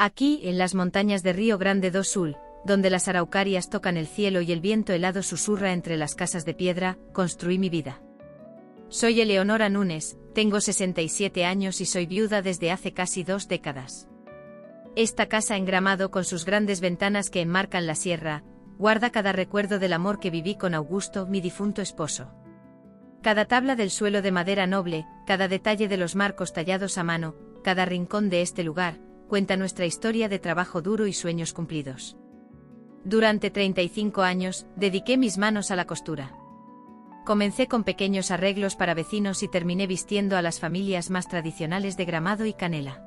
Aquí, en las montañas de Río Grande do Sul, donde las araucarias tocan el cielo y el viento helado susurra entre las casas de piedra, construí mi vida. Soy Eleonora Nunes, tengo 67 años y soy viuda desde hace casi 2 décadas. Esta casa en Gramado con sus grandes ventanas que enmarcan la sierra, guarda cada recuerdo del amor que viví con Augusto, mi difunto esposo. Cada tabla del suelo de madera noble, cada detalle de los marcos tallados a mano, cada rincón de este lugar, cuenta nuestra historia de trabajo duro y sueños cumplidos. Durante 35 años, dediqué mis manos a la costura. Comencé con pequeños arreglos para vecinos y terminé vistiendo a las familias más tradicionales de Gramado y Canela.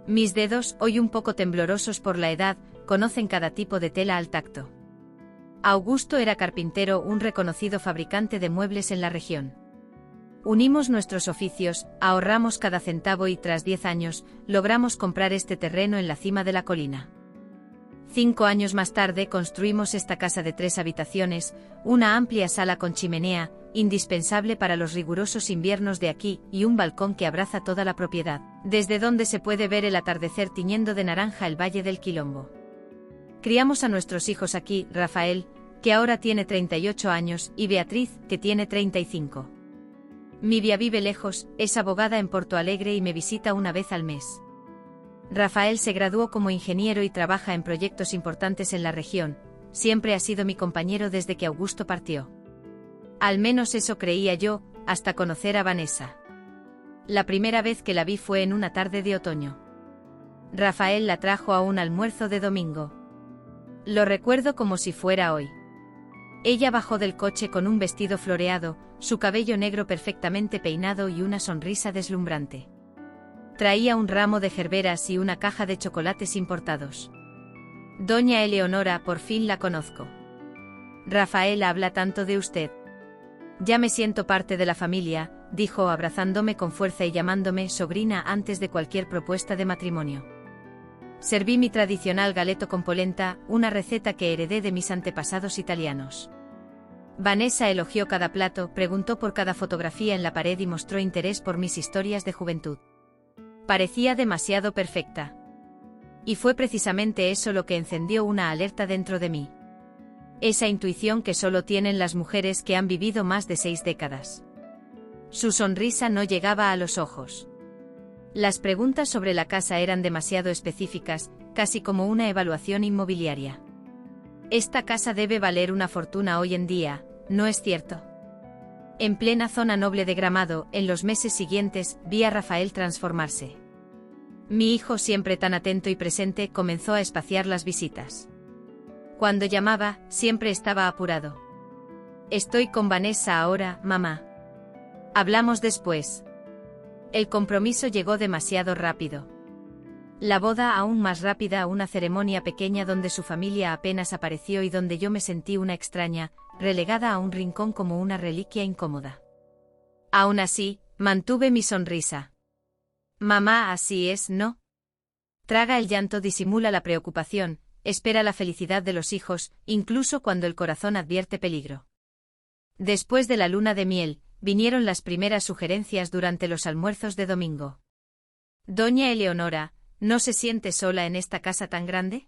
Mis dedos, hoy un poco temblorosos por la edad, conocen cada tipo de tela al tacto. Augusto era carpintero, un reconocido fabricante de muebles en la región. Unimos nuestros oficios, ahorramos cada centavo y tras 10 años, logramos comprar este terreno en la cima de la colina. 5 años más tarde construimos esta casa de 3 habitaciones, una amplia sala con chimenea, indispensable para los rigurosos inviernos de aquí, y un balcón que abraza toda la propiedad, desde donde se puede ver el atardecer tiñendo de naranja el Valle del Quilombo. Criamos a nuestros hijos aquí, Rafael, que ahora tiene 38 años, y Beatriz, que tiene 35. Mivia vive lejos, es abogada en Porto Alegre y me visita una vez al mes. Rafael se graduó como ingeniero y trabaja en proyectos importantes en la región, siempre ha sido mi compañero desde que Augusto partió. Al menos eso creía yo, hasta conocer a Vanessa. La primera vez que la vi fue en una tarde de otoño. Rafael la trajo a un almuerzo de domingo. Lo recuerdo como si fuera hoy. Ella bajó del coche con un vestido floreado, su cabello negro perfectamente peinado y una sonrisa deslumbrante. Traía un ramo de gerberas y una caja de chocolates importados. Doña Eleonora, por fin la conozco. Rafael habla tanto de usted. Ya me siento parte de la familia, dijo abrazándome con fuerza y llamándome sobrina antes de cualquier propuesta de matrimonio. Serví mi tradicional galeto con polenta, una receta que heredé de mis antepasados italianos. Vanessa elogió cada plato, preguntó por cada fotografía en la pared y mostró interés por mis historias de juventud. Parecía demasiado perfecta. Y fue precisamente eso lo que encendió una alerta dentro de mí. Esa intuición que solo tienen las mujeres que han vivido más de 6 décadas. Su sonrisa no llegaba a los ojos. Las preguntas sobre la casa eran demasiado específicas, casi como una evaluación inmobiliaria. Esta casa debe valer una fortuna hoy en día, ¿no es cierto? En plena zona noble de Gramado, en los meses siguientes, vi a Rafael transformarse. Mi hijo, siempre tan atento y presente, comenzó a espaciar las visitas. Cuando llamaba, siempre estaba apurado. Estoy con Vanessa ahora, mamá. Hablamos después. El compromiso llegó demasiado rápido. La boda aún más rápida, una ceremonia pequeña donde su familia apenas apareció y donde yo me sentí una extraña, relegada a un rincón como una reliquia incómoda. Aún así, mantuve mi sonrisa. Mamá, así es, ¿no? Traga el llanto, disimula la preocupación, espera la felicidad de los hijos, incluso cuando el corazón advierte peligro. Después de la luna de miel, vinieron las primeras sugerencias durante los almuerzos de domingo. Doña Eleonora, ¿no se siente sola en esta casa tan grande?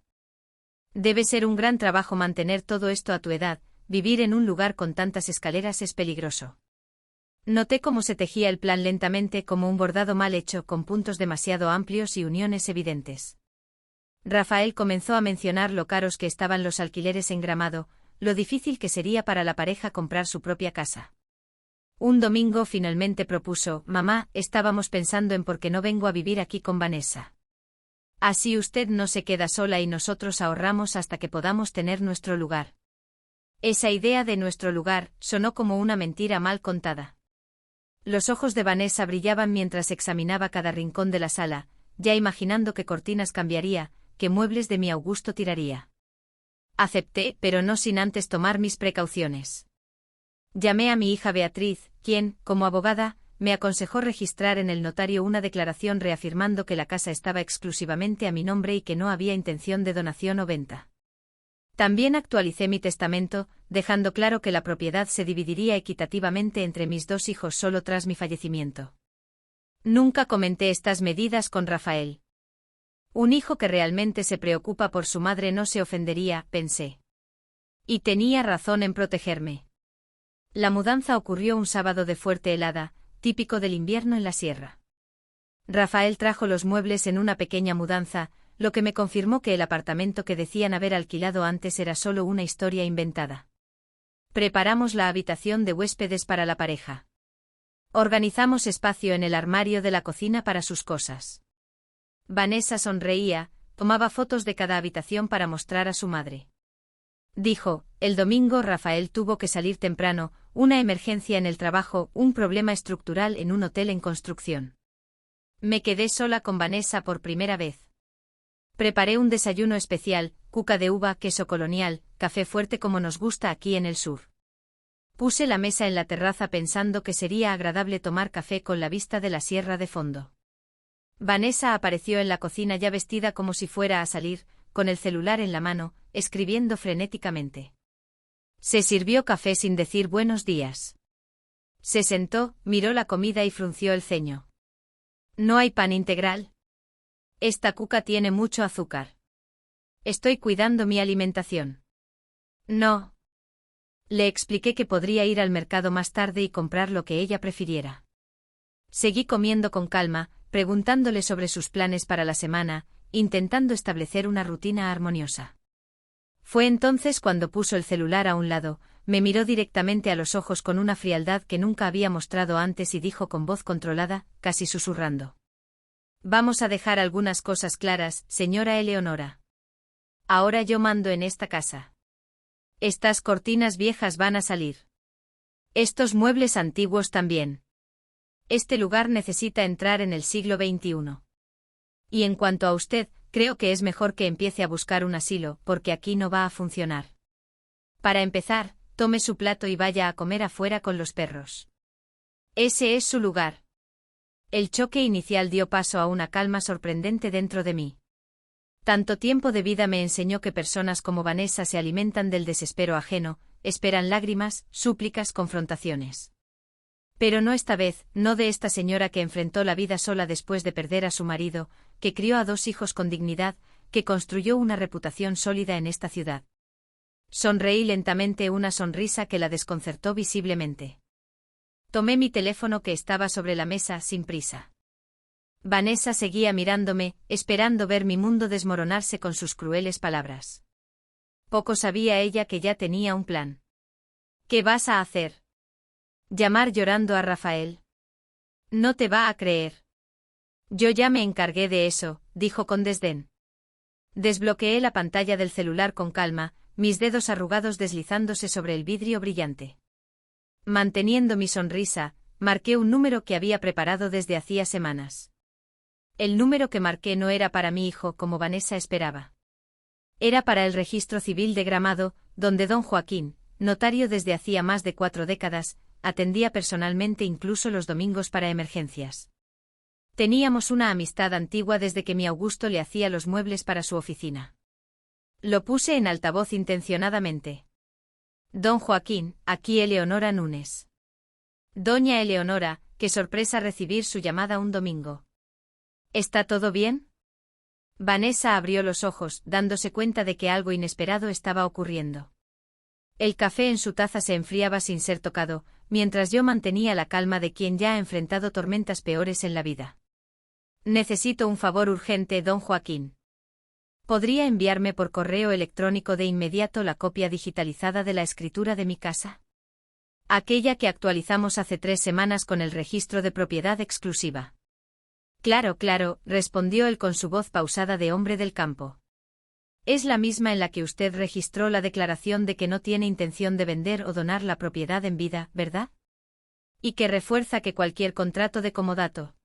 Debe ser un gran trabajo mantener todo esto a tu edad, vivir en un lugar con tantas escaleras es peligroso. Noté cómo se tejía el plan lentamente como un bordado mal hecho con puntos demasiado amplios y uniones evidentes. Rafael comenzó a mencionar lo caros que estaban los alquileres en Gramado, lo difícil que sería para la pareja comprar su propia casa. Un domingo finalmente propuso, mamá, estábamos pensando en por qué no vengo a vivir aquí con Vanessa. Así usted no se queda sola y nosotros ahorramos hasta que podamos tener nuestro lugar. Esa idea de nuestro lugar sonó como una mentira mal contada. Los ojos de Vanessa brillaban mientras examinaba cada rincón de la sala, ya imaginando qué cortinas cambiaría, qué muebles de mi Augusto tiraría. Acepté, pero no sin antes tomar mis precauciones. Llamé a mi hija Beatriz, quien, como abogada, me aconsejó registrar en el notario una declaración reafirmando que la casa estaba exclusivamente a mi nombre y que no había intención de donación o venta. También actualicé mi testamento, dejando claro que la propiedad se dividiría equitativamente entre mis 2 hijos solo tras mi fallecimiento. Nunca comenté estas medidas con Rafael. Un hijo que realmente se preocupa por su madre no se ofendería, pensé. Y tenía razón en protegerme. La mudanza ocurrió un sábado de fuerte helada, típico del invierno en la sierra. Rafael trajo los muebles en una pequeña mudanza, lo que me confirmó que el apartamento que decían haber alquilado antes era solo una historia inventada. Preparamos la habitación de huéspedes para la pareja. Organizamos espacio en el armario de la cocina para sus cosas. Vanessa sonreía, tomaba fotos de cada habitación para mostrar a su madre. Dijo, el domingo Rafael tuvo que salir temprano, una emergencia en el trabajo, un problema estructural en un hotel en construcción. Me quedé sola con Vanessa por primera vez. Preparé un desayuno especial, cuca de uva, queso colonial, café fuerte como nos gusta aquí en el sur. Puse la mesa en la terraza pensando que sería agradable tomar café con la vista de la sierra de fondo. Vanessa apareció en la cocina ya vestida como si fuera a salir, con el celular en la mano, escribiendo frenéticamente. Se sirvió café sin decir buenos días. Se sentó, miró la comida y frunció el ceño. ¿No hay pan integral? Esta cuca tiene mucho azúcar. Estoy cuidando mi alimentación. No. Le expliqué que podría ir al mercado más tarde y comprar lo que ella prefiriera. Seguí comiendo con calma, preguntándole sobre sus planes para la semana, intentando establecer una rutina armoniosa. Fue entonces cuando puso el celular a un lado, me miró directamente a los ojos con una frialdad que nunca había mostrado antes y dijo con voz controlada, casi susurrando. Vamos a dejar algunas cosas claras, señora Eleonora. Ahora yo mando en esta casa. Estas cortinas viejas van a salir. Estos muebles antiguos también. Este lugar necesita entrar en el siglo XXI. Y en cuanto a usted, creo que es mejor que empiece a buscar un asilo, porque aquí no va a funcionar. Para empezar, tome su plato y vaya a comer afuera con los perros. Ese es su lugar. El choque inicial dio paso a una calma sorprendente dentro de mí. Tanto tiempo de vida me enseñó que personas como Vanessa se alimentan del desespero ajeno, esperan lágrimas, súplicas, confrontaciones. Pero no esta vez, no de esta señora que enfrentó la vida sola después de perder a su marido, que crió a 2 hijos con dignidad, que construyó una reputación sólida en esta ciudad. Sonreí lentamente, una sonrisa que la desconcertó visiblemente. Tomé mi teléfono que estaba sobre la mesa sin prisa. Vanessa seguía mirándome, esperando ver mi mundo desmoronarse con sus crueles palabras. Poco sabía ella que ya tenía un plan. ¿Qué vas a hacer? ¿Llamar llorando a Rafael? No te va a creer. Yo ya me encargué de eso, dijo con desdén. Desbloqueé la pantalla del celular con calma, mis dedos arrugados deslizándose sobre el vidrio brillante. Manteniendo mi sonrisa, marqué un número que había preparado desde hacía semanas. El número que marqué no era para mi hijo como Vanessa esperaba. Era para el registro civil de Gramado, donde don Joaquín, notario desde hacía más de 4 décadas, atendía personalmente incluso los domingos para emergencias. Teníamos una amistad antigua desde que mi Augusto le hacía los muebles para su oficina. Lo puse en altavoz intencionadamente. Don Joaquín, aquí Eleonora Núñez. Doña Eleonora, qué sorpresa recibir su llamada un domingo. ¿Está todo bien? Vanessa abrió los ojos, dándose cuenta de que algo inesperado estaba ocurriendo. El café en su taza se enfriaba sin ser tocado, mientras yo mantenía la calma de quien ya ha enfrentado tormentas peores en la vida. Necesito un favor urgente, don Joaquín. ¿Podría enviarme por correo electrónico de inmediato la copia digitalizada de la escritura de mi casa? Aquella que actualizamos hace 3 semanas con el registro de propiedad exclusiva. Claro, claro, respondió él con su voz pausada de hombre del campo. Es la misma en la que usted registró la declaración de que no tiene intención de vender o donar la propiedad en vida, ¿verdad? Y que refuerza que cualquier contrato de comodato.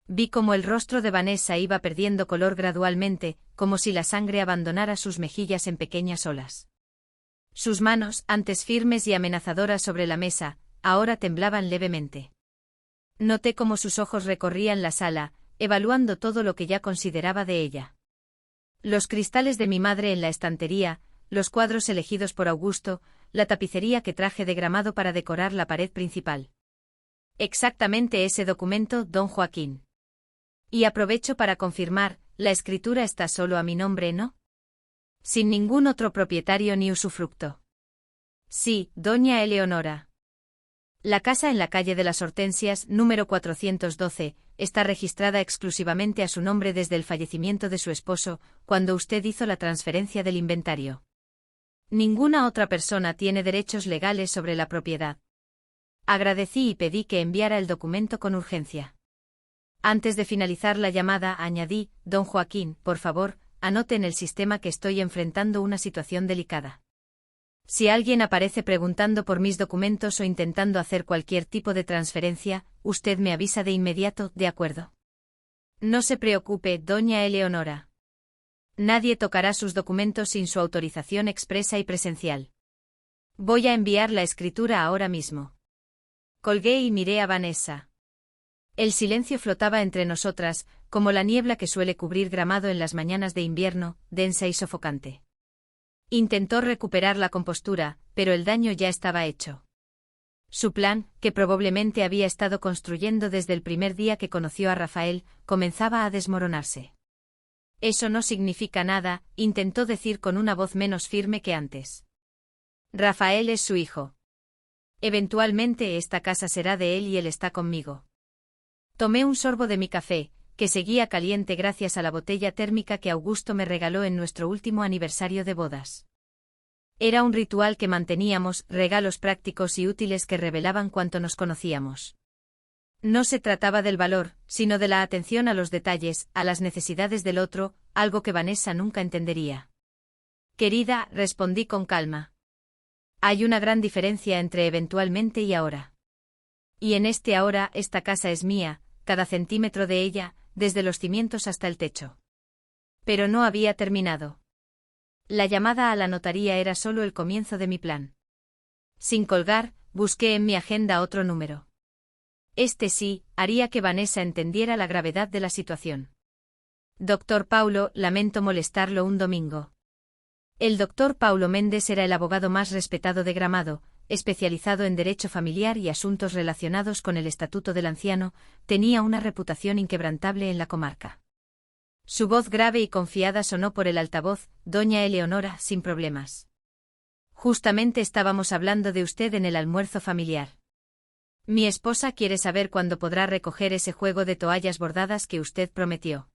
Vi cómo el rostro de Vanessa iba perdiendo color gradualmente, como si la sangre abandonara sus mejillas en pequeñas olas. Sus manos, antes firmes y amenazadoras sobre la mesa, ahora temblaban levemente. Noté cómo sus ojos recorrían la sala, evaluando todo lo que ya consideraba de ella. Los cristales de mi madre en la estantería, los cuadros elegidos por Augusto, la tapicería que traje de Gramado para decorar la pared principal. Exactamente ese documento, don Joaquín. Y aprovecho para confirmar, la escritura está solo a mi nombre, ¿no? Sin ningún otro propietario ni usufructo. Sí, doña Eleonora. La casa en la calle de las Hortensias, número 412, está registrada exclusivamente a su nombre desde el fallecimiento de su esposo, cuando usted hizo la transferencia del inventario. Ninguna otra persona tiene derechos legales sobre la propiedad. Agradecí y pedí que enviara el documento con urgencia. Antes de finalizar la llamada, añadí, don Joaquín, por favor, anote en el sistema que estoy enfrentando una situación delicada. Si alguien aparece preguntando por mis documentos o intentando hacer cualquier tipo de transferencia, usted me avisa de inmediato, ¿de acuerdo? No se preocupe, doña Eleonora. Nadie tocará sus documentos sin su autorización expresa y presencial. Voy a enviar la escritura ahora mismo. Colgué y miré a Vanessa. El silencio flotaba entre nosotras, como la niebla que suele cubrir Gramado en las mañanas de invierno, densa y sofocante. Intentó recuperar la compostura, pero el daño ya estaba hecho. Su plan, que probablemente había estado construyendo desde el primer día que conoció a Rafael, comenzaba a desmoronarse. Eso no significa nada, intentó decir con una voz menos firme que antes. Rafael es su hijo. Eventualmente esta casa será de él y él está conmigo. Tomé un sorbo de mi café, que seguía caliente gracias a la botella térmica que Augusto me regaló en nuestro último aniversario de bodas. Era un ritual que manteníamos, regalos prácticos y útiles que revelaban cuánto nos conocíamos. No se trataba del valor, sino de la atención a los detalles, a las necesidades del otro, algo que Vanessa nunca entendería. Querida, respondí con calma. Hay una gran diferencia entre eventualmente y ahora. Y en este ahora, esta casa es mía, cada centímetro de ella, desde los cimientos hasta el techo. Pero no había terminado. La llamada a la notaría era solo el comienzo de mi plan. Sin colgar, busqué en mi agenda otro número. Este sí, haría que Vanessa entendiera la gravedad de la situación. Doctor Paulo, lamento molestarlo un domingo. El doctor Paulo Méndez era el abogado más respetado de Gramado, especializado en derecho familiar y asuntos relacionados con el Estatuto del Anciano, tenía una reputación inquebrantable en la comarca. Su voz grave y confiada sonó por el altavoz, doña Eleonora, sin problemas. Justamente estábamos hablando de usted en el almuerzo familiar. Mi esposa quiere saber cuándo podrá recoger ese juego de toallas bordadas que usted prometió.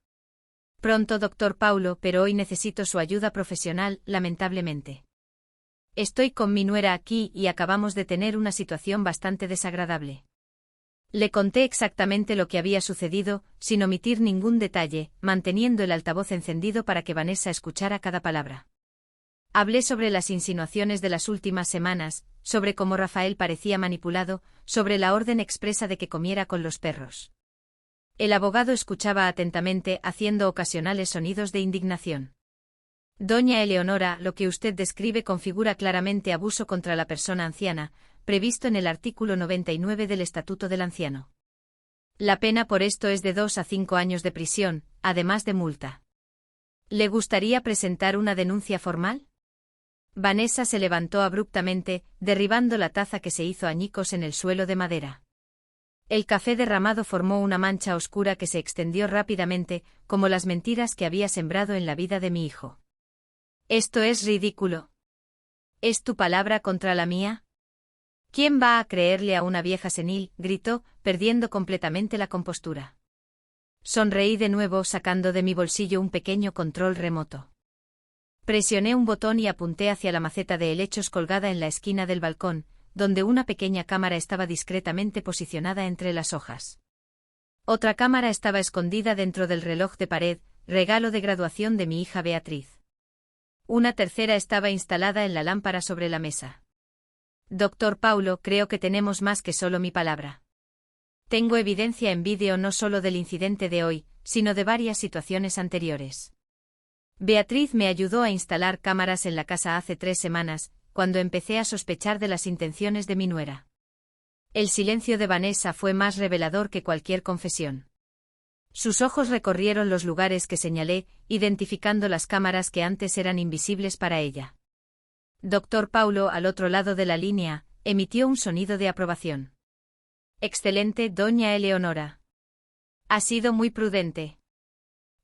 Pronto, doctor Paulo, pero hoy necesito su ayuda profesional, lamentablemente. Estoy con mi nuera aquí y acabamos de tener una situación bastante desagradable. Le conté exactamente lo que había sucedido, sin omitir ningún detalle, manteniendo el altavoz encendido para que Vanessa escuchara cada palabra. Hablé sobre las insinuaciones de las últimas semanas, sobre cómo Rafael parecía manipulado, sobre la orden expresa de que comiera con los perros. El abogado escuchaba atentamente, haciendo ocasionales sonidos de indignación. Doña Eleonora, lo que usted describe configura claramente abuso contra la persona anciana, previsto en el artículo 99 del Estatuto del Anciano. La pena por esto es de 2 a 5 años de prisión, además de multa. ¿Le gustaría presentar una denuncia formal? Vanessa se levantó abruptamente, derribando la taza que se hizo añicos en el suelo de madera. El café derramado formó una mancha oscura que se extendió rápidamente, como las mentiras que había sembrado en la vida de mi hijo. Esto es ridículo. ¿Es tu palabra contra la mía? ¿Quién va a creerle a una vieja senil?, gritó, perdiendo completamente la compostura. Sonreí de nuevo, sacando de mi bolsillo un pequeño control remoto. Presioné un botón y apunté hacia la maceta de helechos colgada en la esquina del balcón, donde una pequeña cámara estaba discretamente posicionada entre las hojas. Otra cámara estaba escondida dentro del reloj de pared, regalo de graduación de mi hija Beatriz. Una tercera estaba instalada en la lámpara sobre la mesa. Doctor Paulo, creo que tenemos más que solo mi palabra. Tengo evidencia en vídeo no solo del incidente de hoy, sino de varias situaciones anteriores. Beatriz me ayudó a instalar cámaras en la casa hace 3 semanas, cuando empecé a sospechar de las intenciones de mi nuera. El silencio de Vanessa fue más revelador que cualquier confesión. Sus ojos recorrieron los lugares que señalé, identificando las cámaras que antes eran invisibles para ella. Doctor Paulo, al otro lado de la línea, emitió un sonido de aprobación. Excelente, doña Eleonora. Ha sido muy prudente.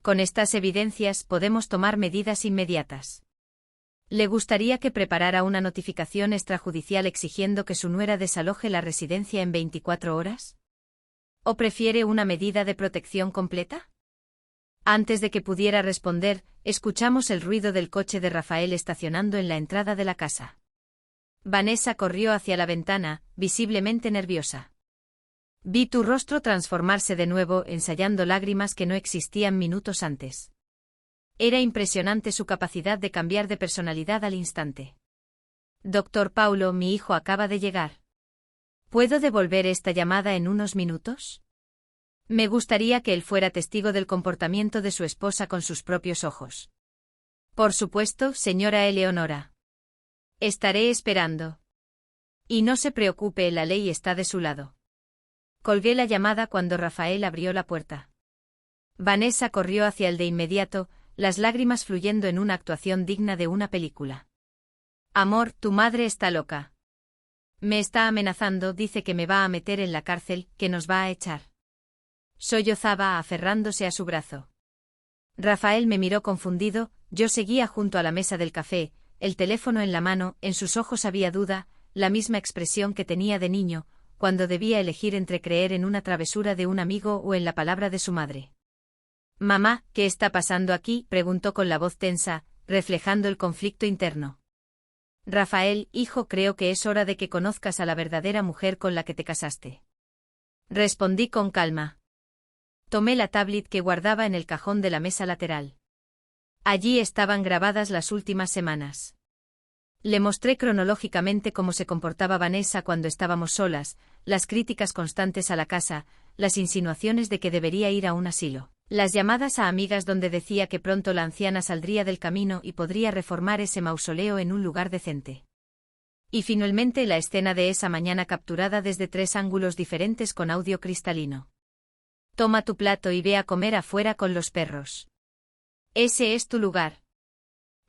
Con estas evidencias podemos tomar medidas inmediatas. ¿Le gustaría que preparara una notificación extrajudicial exigiendo que su nuera desaloje la residencia en 24 horas? ¿O prefiere una medida de protección completa? Antes de que pudiera responder, escuchamos el ruido del coche de Rafael estacionando en la entrada de la casa. Vanessa corrió hacia la ventana, visiblemente nerviosa. Vi tu rostro transformarse de nuevo, ensayando lágrimas que no existían minutos antes. Era impresionante su capacidad de cambiar de personalidad al instante. Doctor Paulo, mi hijo acaba de llegar. ¿Puedo devolver esta llamada en unos minutos? Me gustaría que él fuera testigo del comportamiento de su esposa con sus propios ojos. Por supuesto, señora Eleonora. Estaré esperando. Y no se preocupe, la ley está de su lado. Colgué la llamada cuando Rafael abrió la puerta. Vanessa corrió hacia él de inmediato, las lágrimas fluyendo en una actuación digna de una película. Amor, tu madre está loca. Me está amenazando, dice que me va a meter en la cárcel, que nos va a echar. Sollozaba aferrándose a su brazo. Rafael me miró confundido, yo seguía junto a la mesa del café, el teléfono en la mano, en sus ojos había duda, la misma expresión que tenía de niño, cuando debía elegir entre creer en una travesura de un amigo o en la palabra de su madre. Mamá, ¿qué está pasando aquí?, preguntó con la voz tensa, reflejando el conflicto interno. Rafael, hijo, creo que es hora de que conozcas a la verdadera mujer con la que te casaste. Respondí con calma. Tomé la tablet que guardaba en el cajón de la mesa lateral. Allí estaban grabadas las últimas semanas. Le mostré cronológicamente cómo se comportaba Vanessa cuando estábamos solas, las críticas constantes a la casa, las insinuaciones de que debería ir a un asilo, las llamadas a amigas donde decía que pronto la anciana saldría del camino y podría reformar ese mausoleo en un lugar decente. Y finalmente la escena de esa mañana capturada desde 3 ángulos diferentes con audio cristalino. Toma tu plato y ve a comer afuera con los perros. Ese es tu lugar.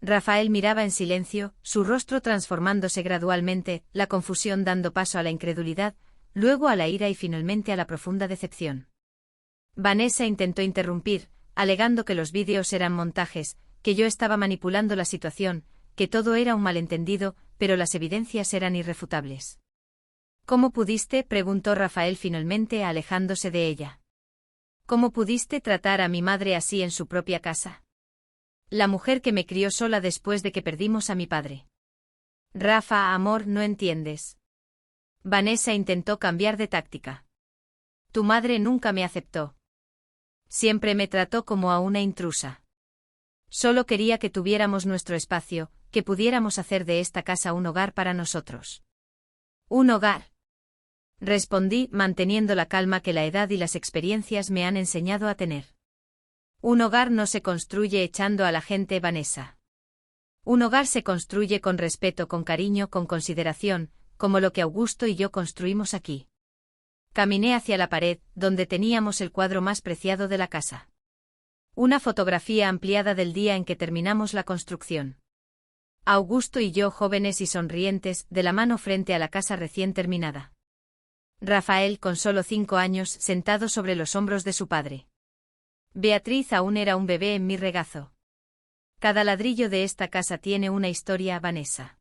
Rafael miraba en silencio, su rostro transformándose gradualmente, la confusión dando paso a la incredulidad, luego a la ira y finalmente a la profunda decepción. Vanessa intentó interrumpir, alegando que los vídeos eran montajes, que yo estaba manipulando la situación, que todo era un malentendido, pero las evidencias eran irrefutables. ¿Cómo pudiste?, preguntó Rafael finalmente alejándose de ella. ¿Cómo pudiste tratar a mi madre así en su propia casa? La mujer que me crió sola después de que perdimos a mi padre. Rafa, amor, no entiendes. Vanessa intentó cambiar de táctica. Tu madre nunca me aceptó. Siempre me trató como a una intrusa. Solo quería que tuviéramos nuestro espacio, que pudiéramos hacer de esta casa un hogar para nosotros. Un hogar. Respondí, manteniendo la calma que la edad y las experiencias me han enseñado a tener. Un hogar no se construye echando a la gente, Vanessa. Un hogar se construye con respeto, con cariño, con consideración, como lo que Augusto y yo construimos aquí. Caminé hacia la pared, donde teníamos el cuadro más preciado de la casa. Una fotografía ampliada del día en que terminamos la construcción. Augusto y yo jóvenes y sonrientes, de la mano frente a la casa recién terminada. Rafael, con solo 5 años, sentado sobre los hombros de su padre. Beatriz aún era un bebé en mi regazo. Cada ladrillo de esta casa tiene una historia, Vanessa.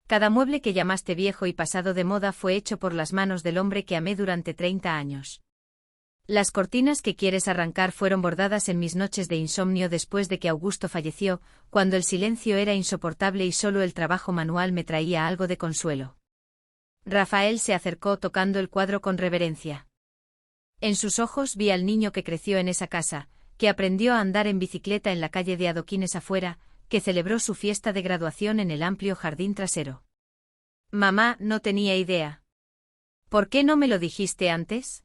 Cada mueble que llamaste viejo y pasado de moda fue hecho por las manos del hombre que amé durante 30 años. Las cortinas que quieres arrancar fueron bordadas en mis noches de insomnio después de que Augusto falleció, cuando el silencio era insoportable y solo el trabajo manual me traía algo de consuelo. Rafael se acercó tocando el cuadro con reverencia. En sus ojos vi al niño que creció en esa casa, que aprendió a andar en bicicleta en la calle de adoquines afuera, que celebró su fiesta de graduación en el amplio jardín trasero. Mamá, no tenía idea. ¿Por qué no me lo dijiste antes?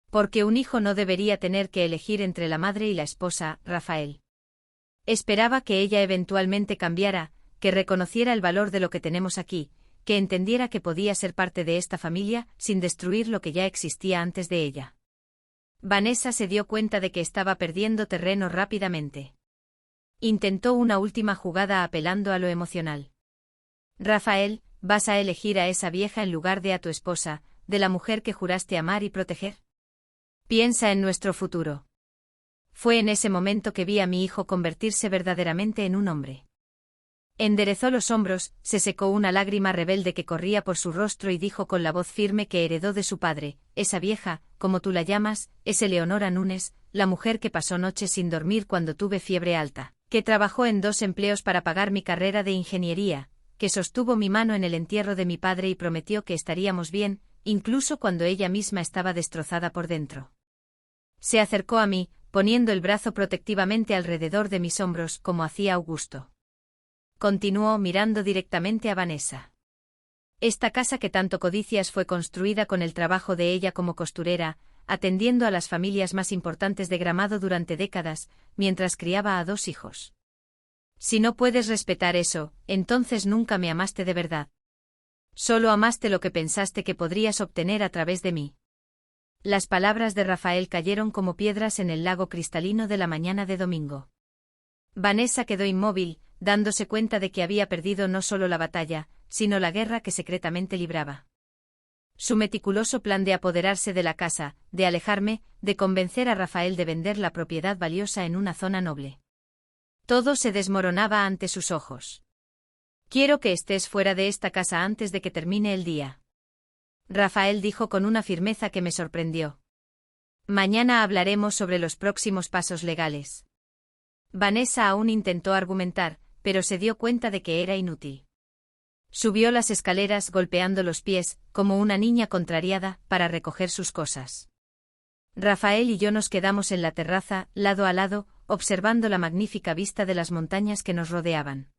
Porque un hijo no debería tener que elegir entre la madre y la esposa, Rafael. Esperaba que ella eventualmente cambiara, que reconociera el valor de lo que tenemos aquí, que entendiera que podía ser parte de esta familia sin destruir lo que ya existía antes de ella. Vanessa se dio cuenta de que estaba perdiendo terreno rápidamente. Intentó una última jugada apelando a lo emocional. Rafael, ¿vas a elegir a esa vieja en lugar de a tu esposa, de la mujer que juraste amar y proteger? Piensa en nuestro futuro. fue en ese momento que vi a mi hijo convertirse verdaderamente en un hombre. Enderezó los hombros, se secó una lágrima rebelde que corría por su rostro y dijo con la voz firme que heredó de su padre: esa vieja, como tú la llamas, es Eleonora Nunes, la mujer que pasó noches sin dormir cuando tuve fiebre alta, que trabajó en 2 empleos para pagar mi carrera de ingeniería, que sostuvo mi mano en el entierro de mi padre y prometió que estaríamos bien, incluso cuando ella misma estaba destrozada por dentro. Se acercó a mí, poniendo el brazo protectivamente alrededor de mis hombros como hacía Augusto. Continuó mirando directamente a Vanessa. Esta casa que tanto codicias fue construida con el trabajo de ella como costurera, atendiendo a las familias más importantes de Gramado durante décadas, mientras criaba a 2 hijos. Si no puedes respetar eso, entonces nunca me amaste de verdad. Solo amaste lo que pensaste que podrías obtener a través de mí. Las palabras de Rafael cayeron como piedras en el lago cristalino de la mañana de domingo. Vanessa quedó inmóvil, dándose cuenta de que había perdido no solo la batalla, sino la guerra que secretamente libraba. Su meticuloso plan de apoderarse de la casa, de alejarme, de convencer a Rafael de vender la propiedad valiosa en una zona noble. Todo se desmoronaba ante sus ojos. Quiero que estés fuera de esta casa antes de que termine el día. Rafael dijo con una firmeza que me sorprendió. Mañana hablaremos sobre los próximos pasos legales. Vanessa aún intentó argumentar, pero se dio cuenta de que era inútil. Subió las escaleras golpeando los pies, como una niña contrariada, para recoger sus cosas. Rafael y yo nos quedamos en la terraza, lado a lado, observando la magnífica vista de las montañas que nos rodeaban.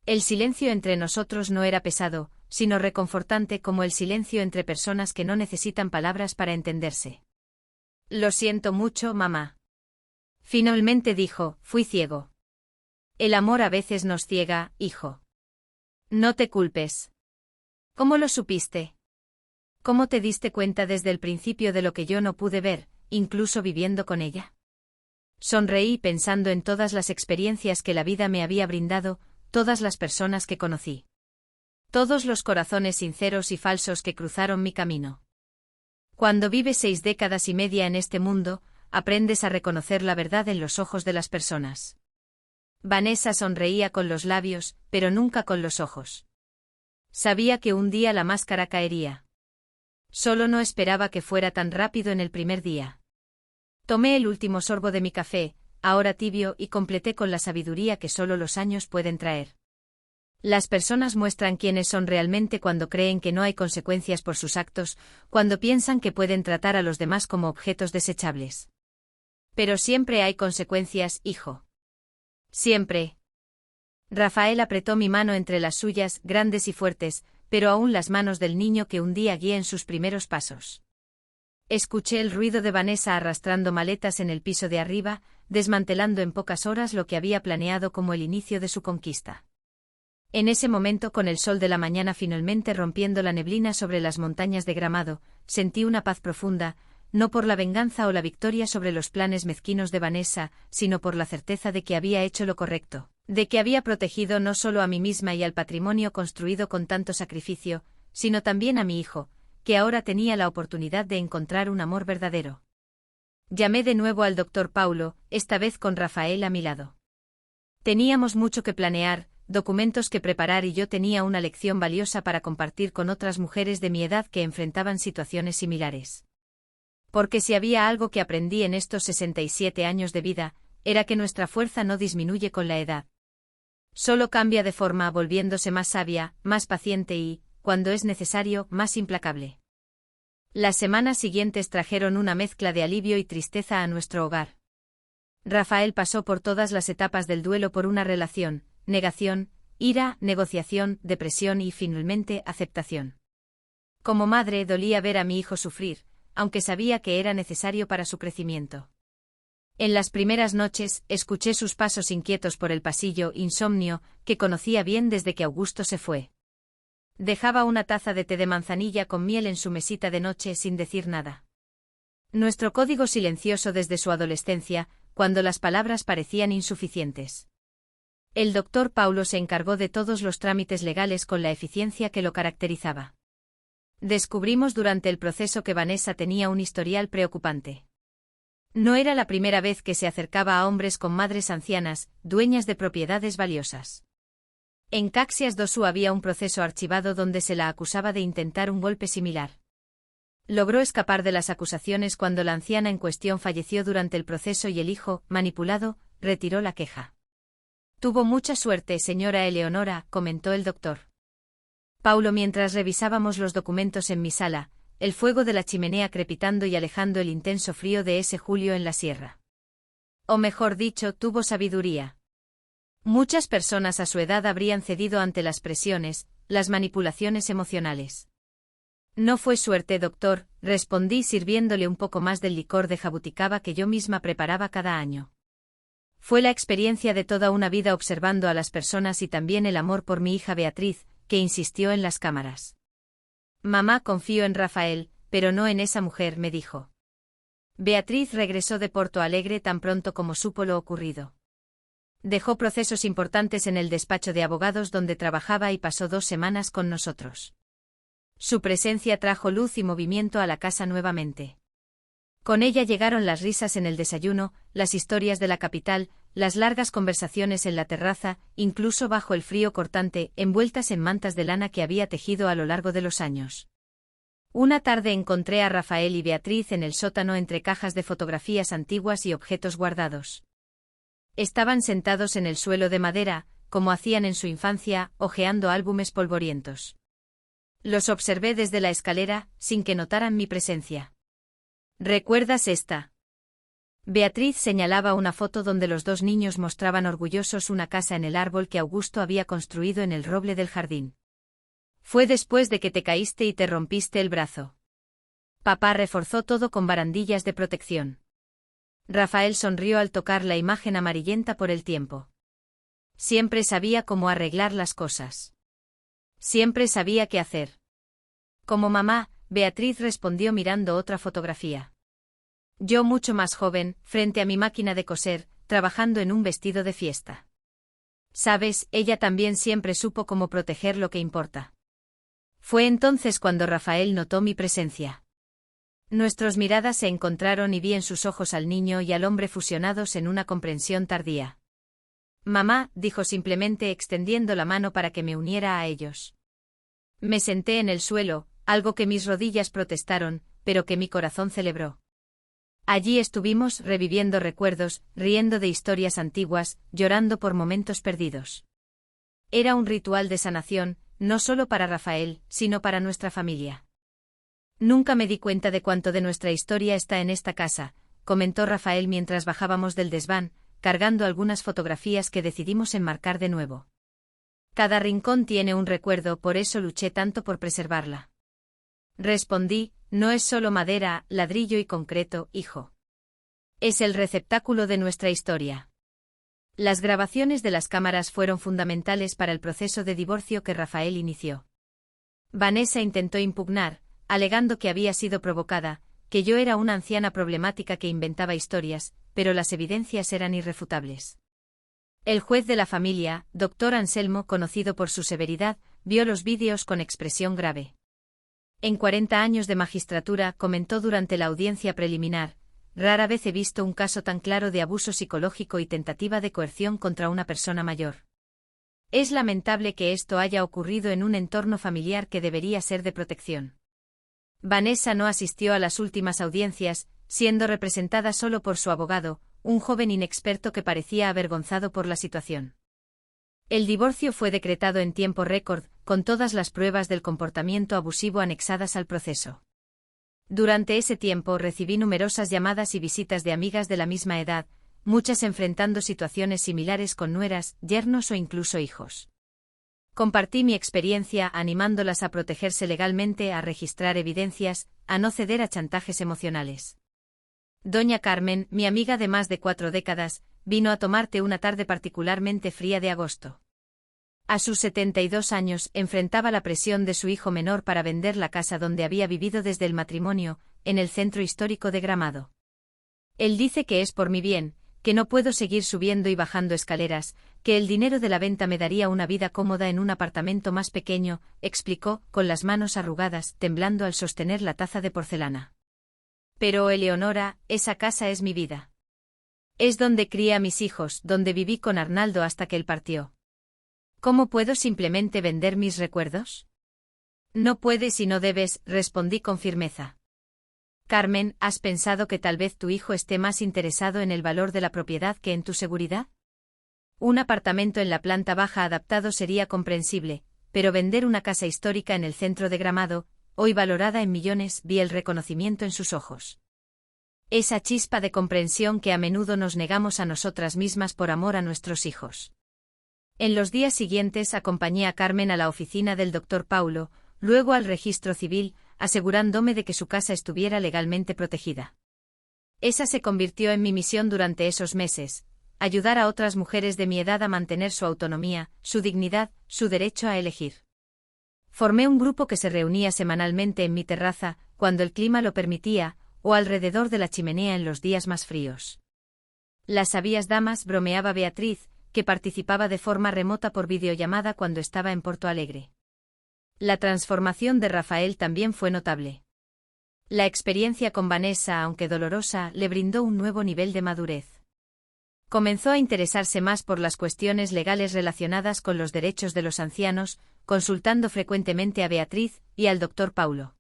El silencio entre nosotros no era pesado, sino reconfortante como el silencio entre personas que no necesitan palabras para entenderse. Lo siento mucho, mamá. Finalmente dijo, fui ciego. El amor a veces nos ciega, hijo. No te culpes. ¿Cómo lo supiste? ¿Cómo te diste cuenta desde el principio de lo que yo no pude ver, incluso viviendo con ella? Sonreí pensando en todas las experiencias que la vida me había brindado, todas las personas que conocí. Todos los corazones sinceros y falsos que cruzaron mi camino. Cuando vives 6 décadas y media en este mundo, aprendes a reconocer la verdad en los ojos de las personas. Vanessa sonreía con los labios, pero nunca con los ojos. Sabía que un día la máscara caería. Solo no esperaba que fuera tan rápido en el primer día. Tomé el último sorbo de mi café, ahora tibio, y completé con la sabiduría que solo los años pueden traer. Las personas muestran quiénes son realmente cuando creen que no hay consecuencias por sus actos, cuando piensan que pueden tratar a los demás como objetos desechables. Pero siempre hay consecuencias, hijo. Siempre. Rafael apretó mi mano entre las suyas, grandes y fuertes, pero aún las manos del niño que un día guié en sus primeros pasos. Escuché el ruido de Vanessa arrastrando maletas en el piso de arriba, desmantelando en pocas horas lo que había planeado como el inicio de su conquista. En ese momento, con el sol de la mañana finalmente rompiendo la neblina sobre las montañas de Gramado, sentí una paz profunda, no por la venganza o la victoria sobre los planes mezquinos de Vanessa, sino por la certeza de que había hecho lo correcto, de que había protegido no solo a mí misma y al patrimonio construido con tanto sacrificio, sino también a mi hijo, que ahora tenía la oportunidad de encontrar un amor verdadero. Llamé de nuevo al doctor Paulo, esta vez con Rafael a mi lado. Teníamos mucho que planear, documentos que preparar y yo tenía una lección valiosa para compartir con otras mujeres de mi edad que enfrentaban situaciones similares. Porque si había algo que aprendí en estos 67 años de vida, era que nuestra fuerza no disminuye con la edad. Solo cambia de forma volviéndose más sabia, más paciente y, cuando es necesario, más implacable. Las semanas siguientes trajeron una mezcla de alivio y tristeza a nuestro hogar. Rafael pasó por todas las etapas del duelo por una relación: negación, ira, negociación, depresión y, finalmente, aceptación. Como madre dolía ver a mi hijo sufrir, aunque sabía que era necesario para su crecimiento. En las primeras noches, escuché sus pasos inquietos por el pasillo, insomnio, que conocía bien desde que Augusto se fue. Dejaba una taza de té de manzanilla con miel en su mesita de noche sin decir nada. Nuestro código silencioso desde su adolescencia, cuando las palabras parecían insuficientes. El doctor Paulo se encargó de todos los trámites legales con la eficiencia que lo caracterizaba. Descubrimos durante el proceso que Vanessa tenía un historial preocupante. No era la primera vez que se acercaba a hombres con madres ancianas, dueñas de propiedades valiosas. En Caxias do Sul había un proceso archivado donde se la acusaba de intentar un golpe similar. Logró escapar de las acusaciones cuando la anciana en cuestión falleció durante el proceso y el hijo, manipulado, retiró la queja. Tuvo mucha suerte, señora Eleonora, comentó el doctor Paulo mientras revisábamos los documentos en mi sala, el fuego de la chimenea crepitando y alejando el intenso frío de ese julio en la sierra. O mejor dicho, tuvo sabiduría. Muchas personas a su edad habrían cedido ante las presiones, las manipulaciones emocionales. No fue suerte, doctor, respondí sirviéndole un poco más del licor de jabuticaba que yo misma preparaba cada año. Fue la experiencia de toda una vida observando a las personas y también el amor por mi hija Beatriz, que insistió en las cámaras. Mamá, confío en Rafael, pero no en esa mujer, me dijo. Beatriz regresó de Porto Alegre tan pronto como supo lo ocurrido. Dejó procesos importantes en el despacho de abogados donde trabajaba y pasó 2 semanas con nosotros. Su presencia trajo luz y movimiento a la casa nuevamente. Con ella llegaron las risas en el desayuno, las historias de la capital, las largas conversaciones en la terraza, incluso bajo el frío cortante, envueltas en mantas de lana que había tejido a lo largo de los años. Una tarde encontré a Rafael y Beatriz en el sótano entre cajas de fotografías antiguas y objetos guardados. Estaban sentados en el suelo de madera, como hacían en su infancia, hojeando álbumes polvorientos. Los observé desde la escalera, sin que notaran mi presencia. ¿Recuerdas esta? Beatriz señalaba una foto donde los 2 niños mostraban orgullosos una casa en el árbol que Augusto había construido en el roble del jardín. Fue después de que te caíste y te rompiste el brazo. Papá reforzó todo con barandillas de protección. Rafael sonrió al tocar la imagen amarillenta por el tiempo. Siempre sabía cómo arreglar las cosas. Siempre sabía qué hacer. Como mamá, Beatriz respondió mirando otra fotografía. Yo mucho más joven, frente a mi máquina de coser, trabajando en un vestido de fiesta. Sabes, ella también siempre supo cómo proteger lo que importa. Fue entonces cuando Rafael notó mi presencia. Nuestras miradas se encontraron y vi en sus ojos al niño y al hombre fusionados en una comprensión tardía. Mamá, dijo simplemente extendiendo la mano para que me uniera a ellos. Me senté en el suelo, algo que mis rodillas protestaron, pero que mi corazón celebró. Allí estuvimos reviviendo recuerdos, riendo de historias antiguas, llorando por momentos perdidos. Era un ritual de sanación, no solo para Rafael, sino para nuestra familia. Nunca me di cuenta de cuánto de nuestra historia está en esta casa, comentó Rafael mientras bajábamos del desván, cargando algunas fotografías que decidimos enmarcar de nuevo. Cada rincón tiene un recuerdo, por eso luché tanto por preservarla. Respondí, no es solo madera, ladrillo y concreto, hijo. Es el receptáculo de nuestra historia. Las grabaciones de las cámaras fueron fundamentales para el proceso de divorcio que Rafael inició. Vanessa intentó impugnar, alegando que había sido provocada, que yo era una anciana problemática que inventaba historias, pero las evidencias eran irrefutables. El juez de la familia, Dr. Anselmo, conocido por su severidad, vio los vídeos con expresión grave. En 40 años de magistratura, comentó durante la audiencia preliminar, rara vez he visto un caso tan claro de abuso psicológico y tentativa de coerción contra una persona mayor. Es lamentable que esto haya ocurrido en un entorno familiar que debería ser de protección. Vanessa no asistió a las últimas audiencias, siendo representada solo por su abogado, un joven inexperto que parecía avergonzado por la situación. El divorcio fue decretado en tiempo récord, con todas las pruebas del comportamiento abusivo anexadas al proceso. Durante ese tiempo recibí numerosas llamadas y visitas de amigas de la misma edad, muchas enfrentando situaciones similares con nueras, yernos o incluso hijos. Compartí mi experiencia animándolas a protegerse legalmente, a registrar evidencias, a no ceder a chantajes emocionales. Doña Carmen, mi amiga de más de 4 décadas, vino a tomar té una tarde particularmente fría de agosto. A sus 72 años, enfrentaba la presión de su hijo menor para vender la casa donde había vivido desde el matrimonio, en el centro histórico de Gramado. Él dice que es por mi bien, que no puedo seguir subiendo y bajando escaleras, que el dinero de la venta me daría una vida cómoda en un apartamento más pequeño, explicó, con las manos arrugadas, temblando al sostener la taza de porcelana. Pero, Eleonora, esa casa es mi vida. Es donde crié a mis hijos, donde viví con Arnaldo hasta que él partió. ¿Cómo puedo simplemente vender mis recuerdos? No puedes y no debes, respondí con firmeza. Carmen, ¿has pensado que tal vez tu hijo esté más interesado en el valor de la propiedad que en tu seguridad? Un apartamento en la planta baja adaptado sería comprensible, pero vender una casa histórica en el centro de Gramado, hoy valorada en millones, vi el reconocimiento en sus ojos. Esa chispa de comprensión que a menudo nos negamos a nosotras mismas por amor a nuestros hijos. En los días siguientes acompañé a Carmen a la oficina del Dr. Paulo, luego al registro civil, asegurándome de que su casa estuviera legalmente protegida. Esa se convirtió en mi misión durante esos meses, ayudar a otras mujeres de mi edad a mantener su autonomía, su dignidad, su derecho a elegir. Formé un grupo que se reunía semanalmente en mi terraza, cuando el clima lo permitía, o alrededor de la chimenea en los días más fríos. Las sabias damas, bromeaba Beatriz, que participaba de forma remota por videollamada cuando estaba en Porto Alegre. La transformación de Rafael también fue notable. La experiencia con Vanessa, aunque dolorosa, le brindó un nuevo nivel de madurez. Comenzó a interesarse más por las cuestiones legales relacionadas con los derechos de los ancianos, consultando frecuentemente a Beatriz y al Dr. Paulo.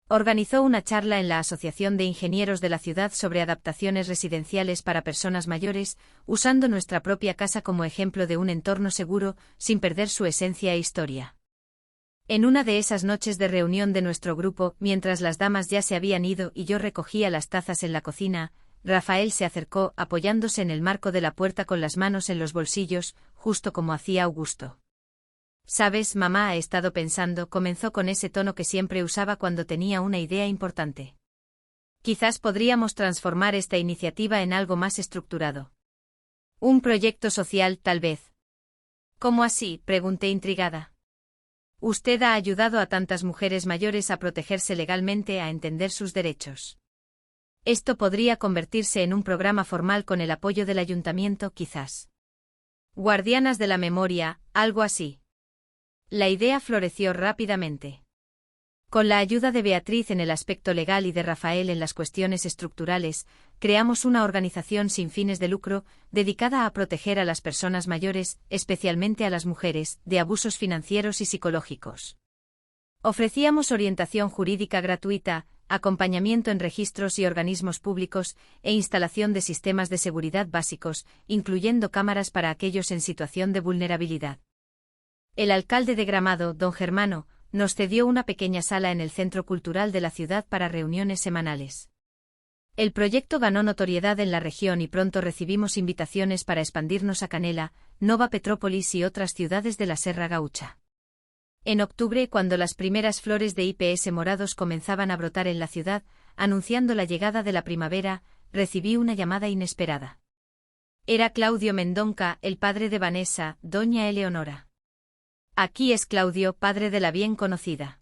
Organizó una charla en la Asociación de Ingenieros de la ciudad sobre adaptaciones residenciales para personas mayores, usando nuestra propia casa como ejemplo de un entorno seguro, sin perder su esencia e historia. En una de esas noches de reunión de nuestro grupo, mientras las damas ya se habían ido y yo recogía las tazas en la cocina, Rafael se acercó, apoyándose en el marco de la puerta con las manos en los bolsillos, justo como hacía Augusto. «Sabes, mamá, he estado pensando», comenzó con ese tono que siempre usaba cuando tenía una idea importante. «Quizás podríamos transformar esta iniciativa en algo más estructurado. Un proyecto social, tal vez». «¿Cómo así?», pregunté intrigada. «Usted ha ayudado a tantas mujeres mayores a protegerse legalmente, a entender sus derechos. Esto podría convertirse en un programa formal con el apoyo del ayuntamiento, quizás. Guardianas de la memoria, algo así». La idea floreció rápidamente. Con la ayuda de Beatriz en el aspecto legal y de Rafael en las cuestiones estructurales, creamos una organización sin fines de lucro, dedicada a proteger a las personas mayores, especialmente a las mujeres, de abusos financieros y psicológicos. Ofrecíamos orientación jurídica gratuita, acompañamiento en registros y organismos públicos, e instalación de sistemas de seguridad básicos, incluyendo cámaras para aquellos en situación de vulnerabilidad. El alcalde de Gramado, don Germano, nos cedió una pequeña sala en el Centro Cultural de la ciudad para reuniones semanales. El proyecto ganó notoriedad en la región y pronto recibimos invitaciones para expandirnos a Canela, Nova Petrópolis y otras ciudades de la Serra Gaucha. En octubre, cuando las primeras flores de IPS morados comenzaban a brotar en la ciudad, anunciando la llegada de la primavera, recibí una llamada inesperada. Era Claudio Mendonca, el padre de Vanessa, doña Eleonora. «Aquí es Claudio, padre de la bien conocida».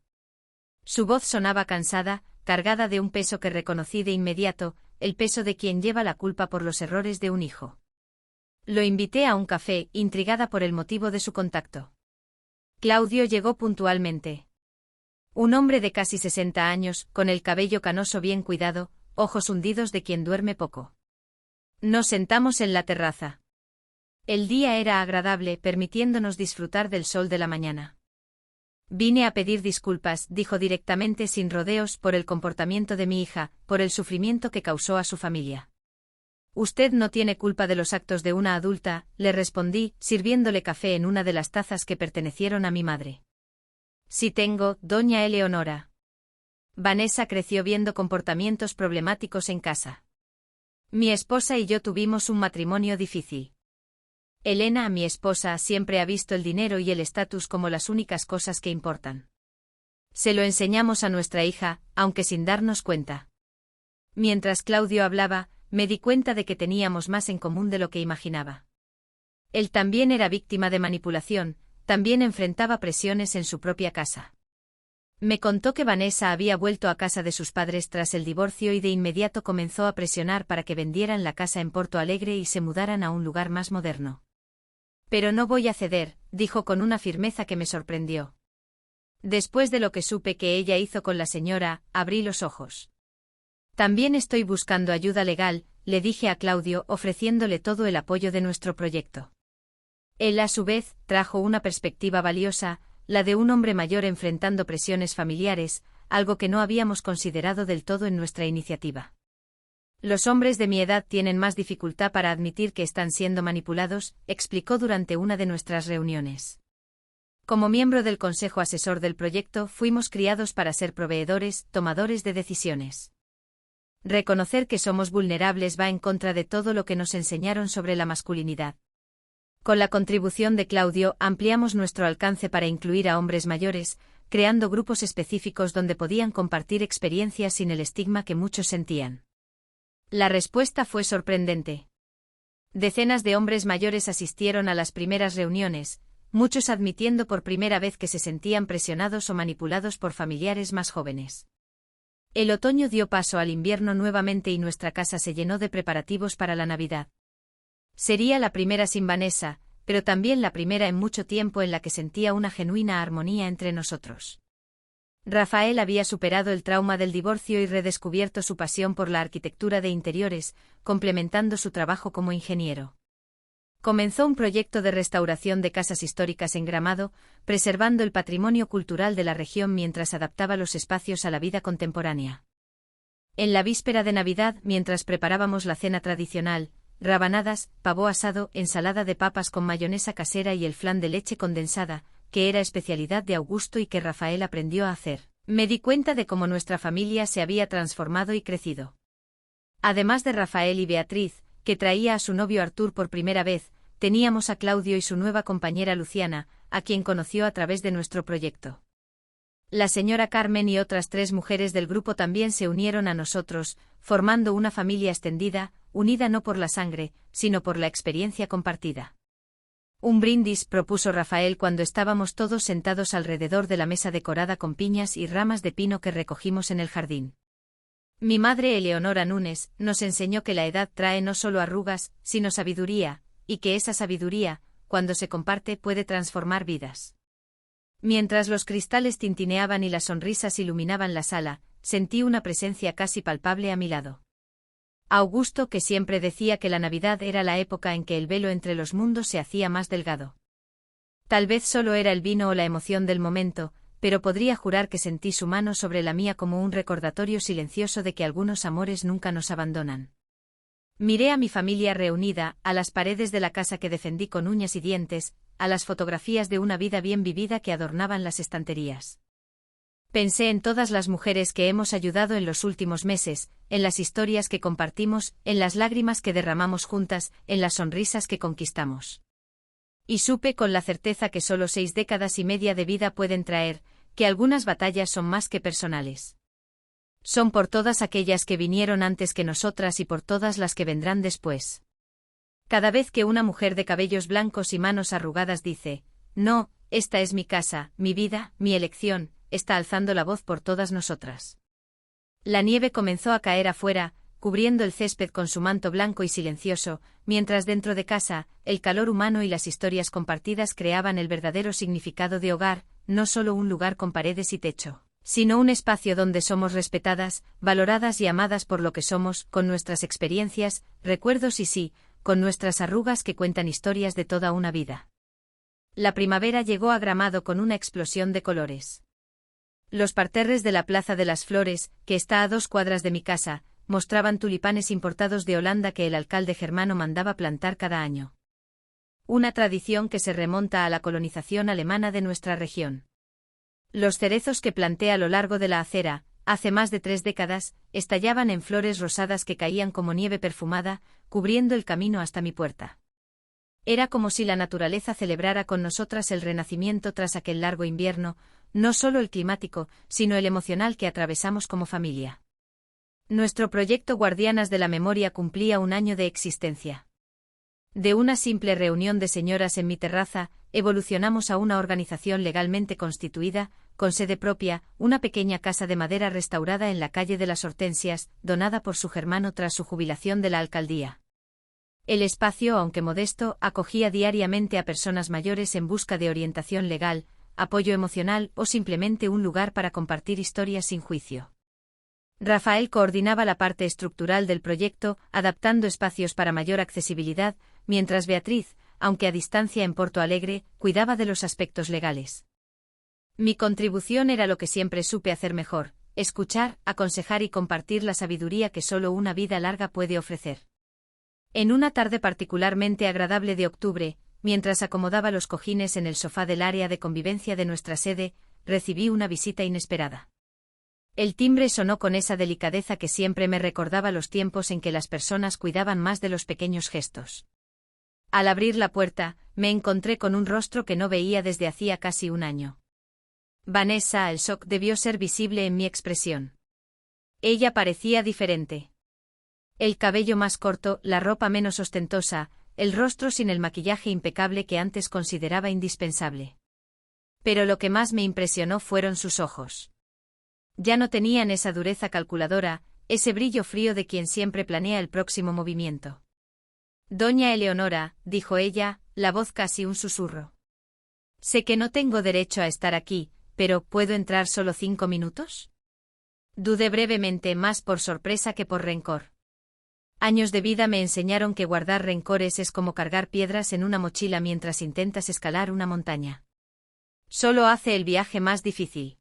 Su voz sonaba cansada, cargada de un peso que reconocí de inmediato, el peso de quien lleva la culpa por los errores de un hijo. Lo invité a un café, intrigada por el motivo de su contacto. Claudio llegó puntualmente. Un hombre de casi 60 años, con el cabello canoso bien cuidado, ojos hundidos de quien duerme poco. Nos sentamos en la terraza. El día era agradable, permitiéndonos disfrutar del sol de la mañana. «Vine a pedir disculpas», dijo directamente sin rodeos, por el comportamiento de mi hija, por el sufrimiento que causó a su familia. «Usted no tiene culpa de los actos de una adulta», le respondí, sirviéndole café en una de las tazas que pertenecieron a mi madre. «Sí tengo, doña Eleonora». Vanessa creció viendo comportamientos problemáticos en casa. Mi esposa y yo tuvimos un matrimonio difícil. Elena, mi esposa, siempre ha visto el dinero y el estatus como las únicas cosas que importan. Se lo enseñamos a nuestra hija, aunque sin darnos cuenta. Mientras Claudio hablaba, me di cuenta de que teníamos más en común de lo que imaginaba. Él también era víctima de manipulación, también enfrentaba presiones en su propia casa. Me contó que Vanessa había vuelto a casa de sus padres tras el divorcio y de inmediato comenzó a presionar para que vendieran la casa en Porto Alegre y se mudaran a un lugar más moderno. «Pero no voy a ceder», dijo con una firmeza que me sorprendió. Después de lo que supe que ella hizo con la señora, abrí los ojos. También estoy buscando ayuda legal, le dije a Claudio, ofreciéndole todo el apoyo de nuestro proyecto. Él, a su vez, trajo una perspectiva valiosa, la de un hombre mayor enfrentando presiones familiares, algo que no habíamos considerado del todo en nuestra iniciativa. Los hombres de mi edad tienen más dificultad para admitir que están siendo manipulados, explicó durante una de nuestras reuniones. Como miembro del consejo asesor del proyecto, fuimos criados para ser proveedores, tomadores de decisiones. Reconocer que somos vulnerables va en contra de todo lo que nos enseñaron sobre la masculinidad. Con la contribución de Claudio, ampliamos nuestro alcance para incluir a hombres mayores, creando grupos específicos donde podían compartir experiencias sin el estigma que muchos sentían. La respuesta fue sorprendente. Decenas de hombres mayores asistieron a las primeras reuniones, muchos admitiendo por primera vez que se sentían presionados o manipulados por familiares más jóvenes. El otoño dio paso al invierno nuevamente y nuestra casa se llenó de preparativos para la Navidad. Sería la primera sin Vanessa, pero también la primera en mucho tiempo en la que sentía una genuina armonía entre nosotros. Rafael había superado el trauma del divorcio y redescubierto su pasión por la arquitectura de interiores, complementando su trabajo como ingeniero. Comenzó un proyecto de restauración de casas históricas en Gramado, preservando el patrimonio cultural de la región mientras adaptaba los espacios a la vida contemporánea. En la víspera de Navidad, mientras preparábamos la cena tradicional, rabanadas, pavo asado, ensalada de papas con mayonesa casera y el flan de leche condensada, que era especialidad de Augusto y que Rafael aprendió a hacer, me di cuenta de cómo nuestra familia se había transformado y crecido. Además de Rafael y Beatriz, que traía a su novio Artur por primera vez, teníamos a Claudio y su nueva compañera Luciana, a quien conoció a través de nuestro proyecto. La señora Carmen y otras 3 mujeres del grupo también se unieron a nosotros, formando una familia extendida, unida no por la sangre, sino por la experiencia compartida. Un brindis, propuso Rafael cuando estábamos todos sentados alrededor de la mesa decorada con piñas y ramas de pino que recogimos en el jardín. Mi madre Eleonora Núñez nos enseñó que la edad trae no solo arrugas, sino sabiduría, y que esa sabiduría, cuando se comparte, puede transformar vidas. Mientras los cristales tintineaban y las sonrisas iluminaban la sala, sentí una presencia casi palpable a mi lado. Augusto, que siempre decía que la Navidad era la época en que el velo entre los mundos se hacía más delgado. Tal vez solo era el vino o la emoción del momento, pero podría jurar que sentí su mano sobre la mía como un recordatorio silencioso de que algunos amores nunca nos abandonan. Miré a mi familia reunida, a las paredes de la casa que defendí con uñas y dientes, a las fotografías de una vida bien vivida que adornaban las estanterías. Pensé en todas las mujeres que hemos ayudado en los últimos meses, en las historias que compartimos, en las lágrimas que derramamos juntas, en las sonrisas que conquistamos. Y supe con la certeza que solo 6 décadas y media de vida pueden traer, que algunas batallas son más que personales. Son por todas aquellas que vinieron antes que nosotras y por todas las que vendrán después. Cada vez que una mujer de cabellos blancos y manos arrugadas dice, no, esta es mi casa, mi vida, mi elección, está alzando la voz por todas nosotras. La nieve comenzó a caer afuera, cubriendo el césped con su manto blanco y silencioso, mientras dentro de casa, el calor humano y las historias compartidas creaban el verdadero significado de hogar, no solo un lugar con paredes y techo, sino un espacio donde somos respetadas, valoradas y amadas por lo que somos, con nuestras experiencias, recuerdos y sí, con nuestras arrugas que cuentan historias de toda una vida. La primavera llegó a Gramado con una explosión de colores. Los parterres de la Plaza de las Flores, que está a 2 cuadras de mi casa, mostraban tulipanes importados de Holanda que el alcalde germano mandaba plantar cada año. Una tradición que se remonta a la colonización alemana de nuestra región. Los cerezos que planté a lo largo de la acera, hace más de 3 décadas, estallaban en flores rosadas que caían como nieve perfumada, cubriendo el camino hasta mi puerta. Era como si la naturaleza celebrara con nosotras el renacimiento tras aquel largo invierno, no solo el climático, sino el emocional que atravesamos como familia. Nuestro proyecto Guardianas de la Memoria cumplía 1 año de existencia. De una simple reunión de señoras en mi terraza, evolucionamos a una organización legalmente constituida, con sede propia, una pequeña casa de madera restaurada en la calle de las Hortensias, donada por su germano tras su jubilación de la alcaldía. El espacio, aunque modesto, acogía diariamente a personas mayores en busca de orientación legal, apoyo emocional o simplemente un lugar para compartir historias sin juicio. Rafael coordinaba la parte estructural del proyecto, adaptando espacios para mayor accesibilidad, mientras Beatriz, aunque a distancia en Porto Alegre, cuidaba de los aspectos legales. Mi contribución era lo que siempre supe hacer mejor: escuchar, aconsejar y compartir la sabiduría que solo una vida larga puede ofrecer. En una tarde particularmente agradable de octubre, mientras acomodaba los cojines en el sofá del área de convivencia de nuestra sede, recibí una visita inesperada. El timbre sonó con esa delicadeza que siempre me recordaba los tiempos en que las personas cuidaban más de los pequeños gestos. Al abrir la puerta, me encontré con un rostro que no veía desde hacía casi un año. Vanessa, el shock debió ser visible en mi expresión. Ella parecía diferente. El cabello más corto, la ropa menos ostentosa, el rostro sin el maquillaje impecable que antes consideraba indispensable. Pero lo que más me impresionó fueron sus ojos. Ya no tenían esa dureza calculadora, ese brillo frío de quien siempre planea el próximo movimiento. Doña Eleonora, dijo ella, la voz casi un susurro. Sé que no tengo derecho a estar aquí, pero ¿puedo entrar solo 5 minutos? Dudé brevemente, más por sorpresa que por rencor. Años de vida me enseñaron que guardar rencores es como cargar piedras en una mochila mientras intentas escalar una montaña. Solo hace el viaje más difícil.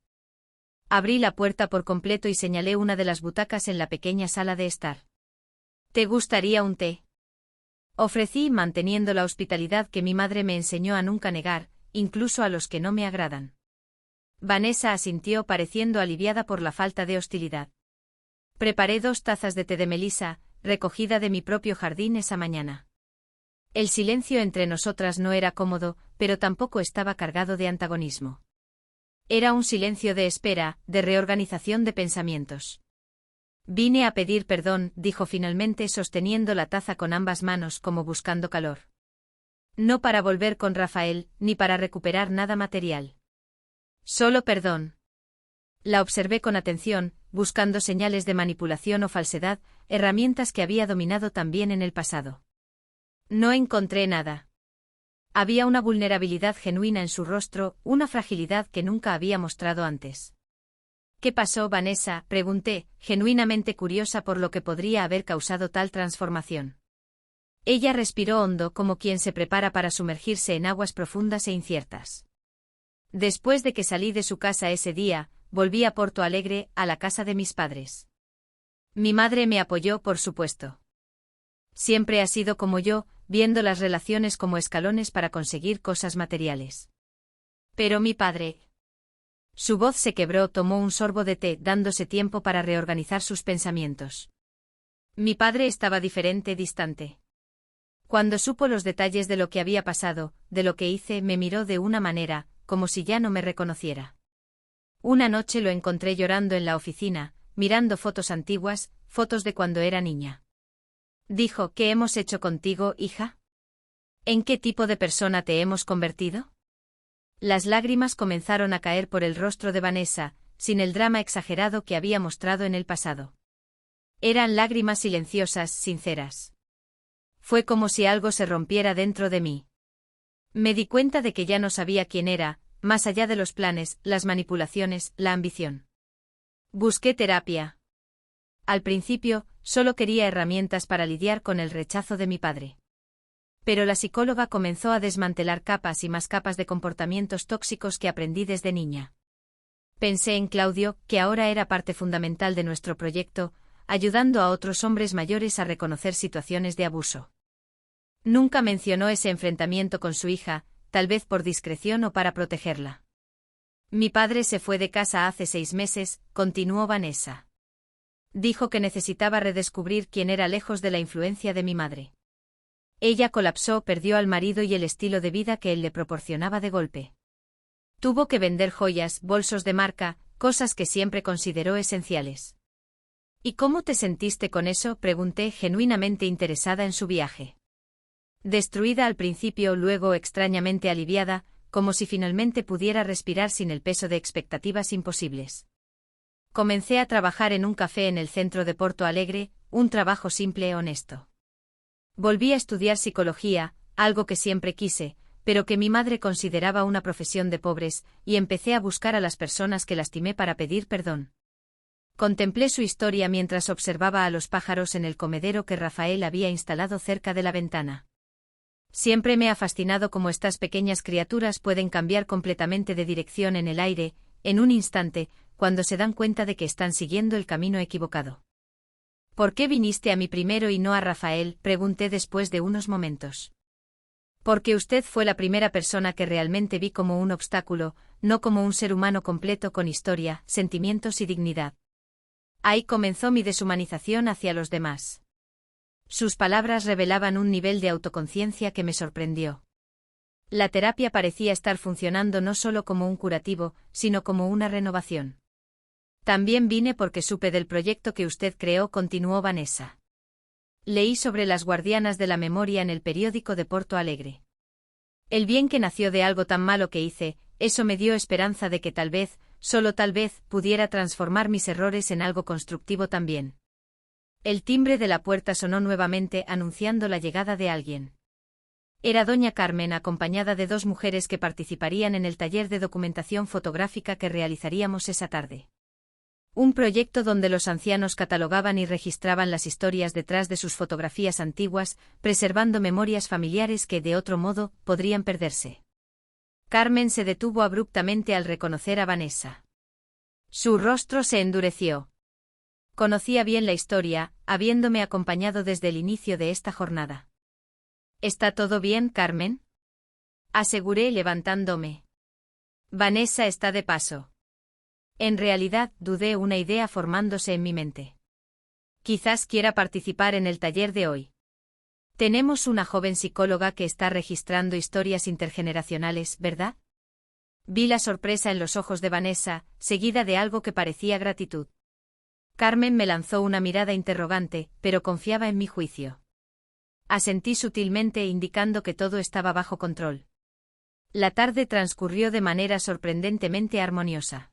Abrí la puerta por completo y señalé una de las butacas en la pequeña sala de estar. ¿Te gustaría un té? Ofrecí, manteniendo la hospitalidad que mi madre me enseñó a nunca negar, incluso a los que no me agradan. Vanessa asintió, pareciendo aliviada por la falta de hostilidad. Preparé 2 tazas de té de melisa, recogida de mi propio jardín esa mañana. El silencio entre nosotras no era cómodo, pero tampoco estaba cargado de antagonismo. Era un silencio de espera, de reorganización de pensamientos. Vine a pedir perdón, dijo finalmente sosteniendo la taza con ambas manos como buscando calor. No para volver con Rafael, ni para recuperar nada material. Solo perdón. La observé con atención, buscando señales de manipulación o falsedad, herramientas que había dominado también en el pasado. No encontré nada. Había una vulnerabilidad genuina en su rostro, una fragilidad que nunca había mostrado antes. ¿Qué pasó, Vanessa?, pregunté, genuinamente curiosa por lo que podría haber causado tal transformación. Ella respiró hondo como quien se prepara para sumergirse en aguas profundas e inciertas. Después de que salí de su casa ese día, volví a Porto Alegre, a la casa de mis padres. Mi madre me apoyó, por supuesto. Siempre ha sido como yo, viendo las relaciones como escalones para conseguir cosas materiales. Pero mi padre... Su voz se quebró, tomó un sorbo de té, dándose tiempo para reorganizar sus pensamientos. Mi padre estaba diferente, distante. Cuando supo los detalles de lo que había pasado, de lo que hice, me miró de una manera, como si ya no me reconociera. Una noche lo encontré llorando en la oficina, mirando fotos antiguas, fotos de cuando era niña. Dijo: ¿Qué hemos hecho contigo, hija? ¿En qué tipo de persona te hemos convertido? Las lágrimas comenzaron a caer por el rostro de Vanessa, sin el drama exagerado que había mostrado en el pasado. Eran lágrimas silenciosas, sinceras. Fue como si algo se rompiera dentro de mí. Me di cuenta de que ya no sabía quién era, más allá de los planes, las manipulaciones, la ambición. Busqué terapia. Al principio, solo quería herramientas para lidiar con el rechazo de mi padre. Pero la psicóloga comenzó a desmantelar capas y más capas de comportamientos tóxicos que aprendí desde niña. Pensé en Claudio, que ahora era parte fundamental de nuestro proyecto, ayudando a otros hombres mayores a reconocer situaciones de abuso. Nunca mencionó ese enfrentamiento con su hija, tal vez por discreción o para protegerla. Mi padre se fue de casa hace 6 meses, continuó Vanessa. Dijo que necesitaba redescubrir quién era lejos de la influencia de mi madre. Ella colapsó, perdió al marido y el estilo de vida que él le proporcionaba de golpe. Tuvo que vender joyas, bolsos de marca, cosas que siempre consideró esenciales. ¿Y cómo te sentiste con eso?, pregunté, genuinamente interesada en su viaje. Destruida al principio, luego extrañamente aliviada, como si finalmente pudiera respirar sin el peso de expectativas imposibles. Comencé a trabajar en un café en el centro de Porto Alegre, un trabajo simple e honesto. Volví a estudiar psicología, algo que siempre quise, pero que mi madre consideraba una profesión de pobres, y empecé a buscar a las personas que lastimé para pedir perdón. Contemplé su historia mientras observaba a los pájaros en el comedero que Rafael había instalado cerca de la ventana. Siempre me ha fascinado cómo estas pequeñas criaturas pueden cambiar completamente de dirección en el aire, en un instante, cuando se dan cuenta de que están siguiendo el camino equivocado. ¿Por qué viniste a mí primero y no a Rafael?, pregunté después de unos momentos. Porque usted fue la primera persona que realmente vi como un obstáculo, no como un ser humano completo con historia, sentimientos y dignidad. Ahí comenzó mi deshumanización hacia los demás. Sus palabras revelaban un nivel de autoconciencia que me sorprendió. La terapia parecía estar funcionando no solo como un curativo, sino como una renovación. También vine porque supe del proyecto que usted creó, continuó Vanessa. Leí sobre las guardianas de la memoria en el periódico de Porto Alegre. El bien que nació de algo tan malo que hice, eso me dio esperanza de que tal vez, solo tal vez, pudiera transformar mis errores en algo constructivo también. El timbre de la puerta sonó nuevamente anunciando la llegada de alguien. Era doña Carmen acompañada de 2 mujeres que participarían en el taller de documentación fotográfica que realizaríamos esa tarde. Un proyecto donde los ancianos catalogaban y registraban las historias detrás de sus fotografías antiguas, preservando memorias familiares que, de otro modo, podrían perderse. Carmen se detuvo abruptamente al reconocer a Vanessa. Su rostro se endureció. Conocía bien la historia, habiéndome acompañado desde el inicio de esta jornada. ¿Está todo bien, Carmen?, aseguré levantándome. Vanessa está de paso. En realidad, dudé, una idea formándose en mi mente. Quizás quiera participar en el taller de hoy. Tenemos una joven psicóloga que está registrando historias intergeneracionales, ¿verdad? Vi la sorpresa en los ojos de Vanessa, seguida de algo que parecía gratitud. Carmen me lanzó una mirada interrogante, pero confiaba en mi juicio. Asentí sutilmente indicando que todo estaba bajo control. La tarde transcurrió de manera sorprendentemente armoniosa.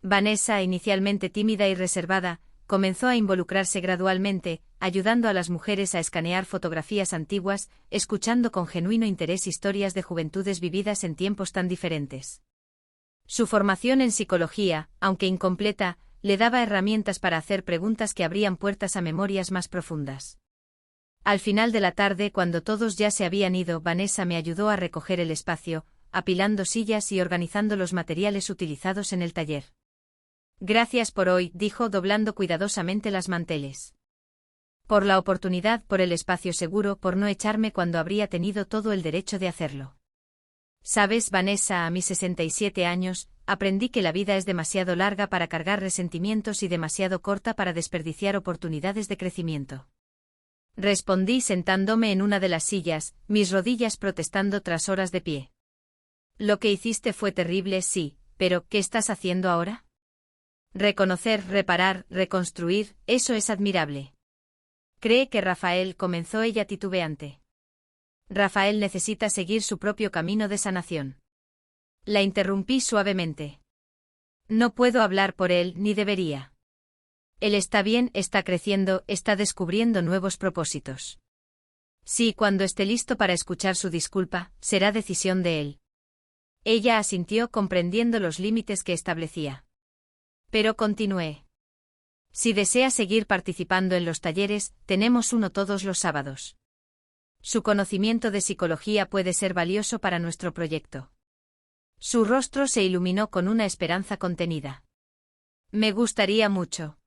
Vanessa, inicialmente tímida y reservada, comenzó a involucrarse gradualmente, ayudando a las mujeres a escanear fotografías antiguas, escuchando con genuino interés historias de juventudes vividas en tiempos tan diferentes. Su formación en psicología, aunque incompleta, le daba herramientas para hacer preguntas que abrían puertas a memorias más profundas. Al final de la tarde, cuando todos ya se habían ido, Vanessa me ayudó a recoger el espacio, apilando sillas y organizando los materiales utilizados en el taller. Gracias por hoy, dijo doblando cuidadosamente las manteles. Por la oportunidad, por el espacio seguro, por no echarme cuando habría tenido todo el derecho de hacerlo. Sabes, Vanessa, a mis 67 años, aprendí que la vida es demasiado larga para cargar resentimientos y demasiado corta para desperdiciar oportunidades de crecimiento. Respondí sentándome en una de las sillas, mis rodillas protestando tras horas de pie. Lo que hiciste fue terrible, sí, pero ¿qué estás haciendo ahora? Reconocer, reparar, reconstruir, eso es admirable. ¿Cree que Rafael?, comenzó ella titubeante. Rafael necesita seguir su propio camino de sanación. La interrumpí suavemente. No puedo hablar por él, ni debería. Él está bien, está creciendo, está descubriendo nuevos propósitos. Sí, cuando esté listo para escuchar su disculpa, será decisión de él. Ella asintió comprendiendo los límites que establecía. Pero continué. Si desea seguir participando en los talleres, tenemos uno todos los sábados. Su conocimiento de psicología puede ser valioso para nuestro proyecto. Su rostro se iluminó con una esperanza contenida. Me gustaría mucho.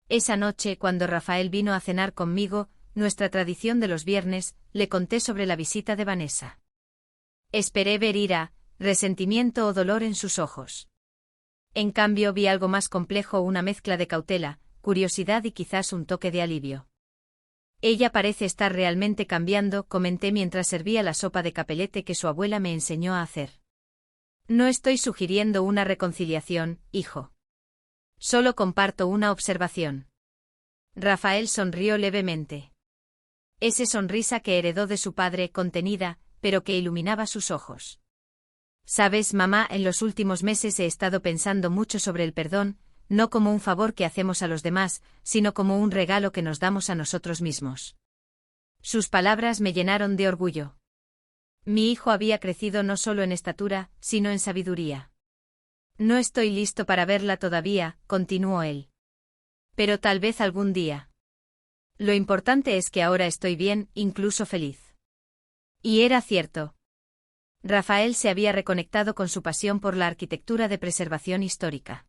Esa noche, cuando Rafael vino a cenar conmigo, nuestra tradición de los viernes, le conté sobre la visita de Vanessa. Esperé ver ira, resentimiento o dolor en sus ojos. En cambio vi algo más complejo, una mezcla de cautela, curiosidad y quizás un toque de alivio. Ella parece estar realmente cambiando, comenté mientras servía la sopa de capelete que su abuela me enseñó a hacer. No estoy sugiriendo una reconciliación, hijo. Solo comparto una observación. Rafael sonrió levemente. Esa sonrisa que heredó de su padre, contenida, pero que iluminaba sus ojos. Sabes, mamá, en los últimos meses he estado pensando mucho sobre el perdón, no como un favor que hacemos a los demás, sino como un regalo que nos damos a nosotros mismos. Sus palabras me llenaron de orgullo. Mi hijo había crecido no solo en estatura, sino en sabiduría. No estoy listo para verla todavía, continuó él. Pero tal vez algún día. Lo importante es que ahora estoy bien, incluso feliz. Y era cierto. Rafael se había reconectado con su pasión por la arquitectura de preservación histórica.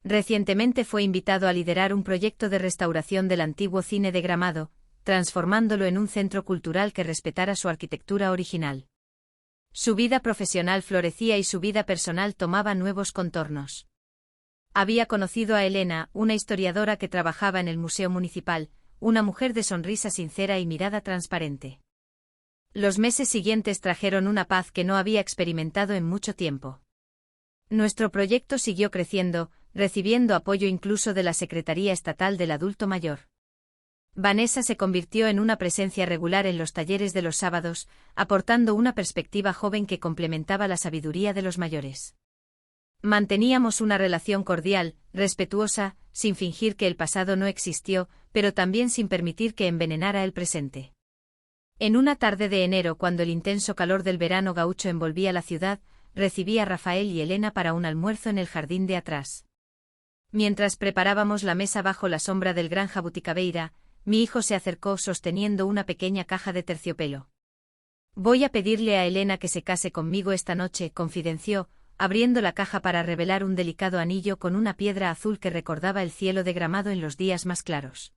Recientemente fue invitado a liderar un proyecto de restauración del antiguo cine de Gramado, transformándolo en un centro cultural que respetara su arquitectura original. Su vida profesional florecía y su vida personal tomaba nuevos contornos. Había conocido a Elena, una historiadora que trabajaba en el Museo Municipal, una mujer de sonrisa sincera y mirada transparente. Los meses siguientes trajeron una paz que no había experimentado en mucho tiempo. Nuestro proyecto siguió creciendo, recibiendo apoyo incluso de la Secretaría Estatal del Adulto Mayor. Vanessa se convirtió en una presencia regular en los talleres de los sábados, aportando una perspectiva joven que complementaba la sabiduría de los mayores. Manteníamos una relación cordial, respetuosa, sin fingir que el pasado no existió, pero también sin permitir que envenenara el presente. En una tarde de enero, cuando el intenso calor del verano gaucho envolvía la ciudad, recibí a Rafael y Elena para un almuerzo en el jardín de atrás. Mientras preparábamos la mesa bajo la sombra del gran Jabuticabeira, mi hijo se acercó sosteniendo una pequeña caja de terciopelo. Voy a pedirle a Elena que se case conmigo esta noche, confidenció, abriendo la caja para revelar un delicado anillo con una piedra azul que recordaba el cielo de Gramado en los días más claros.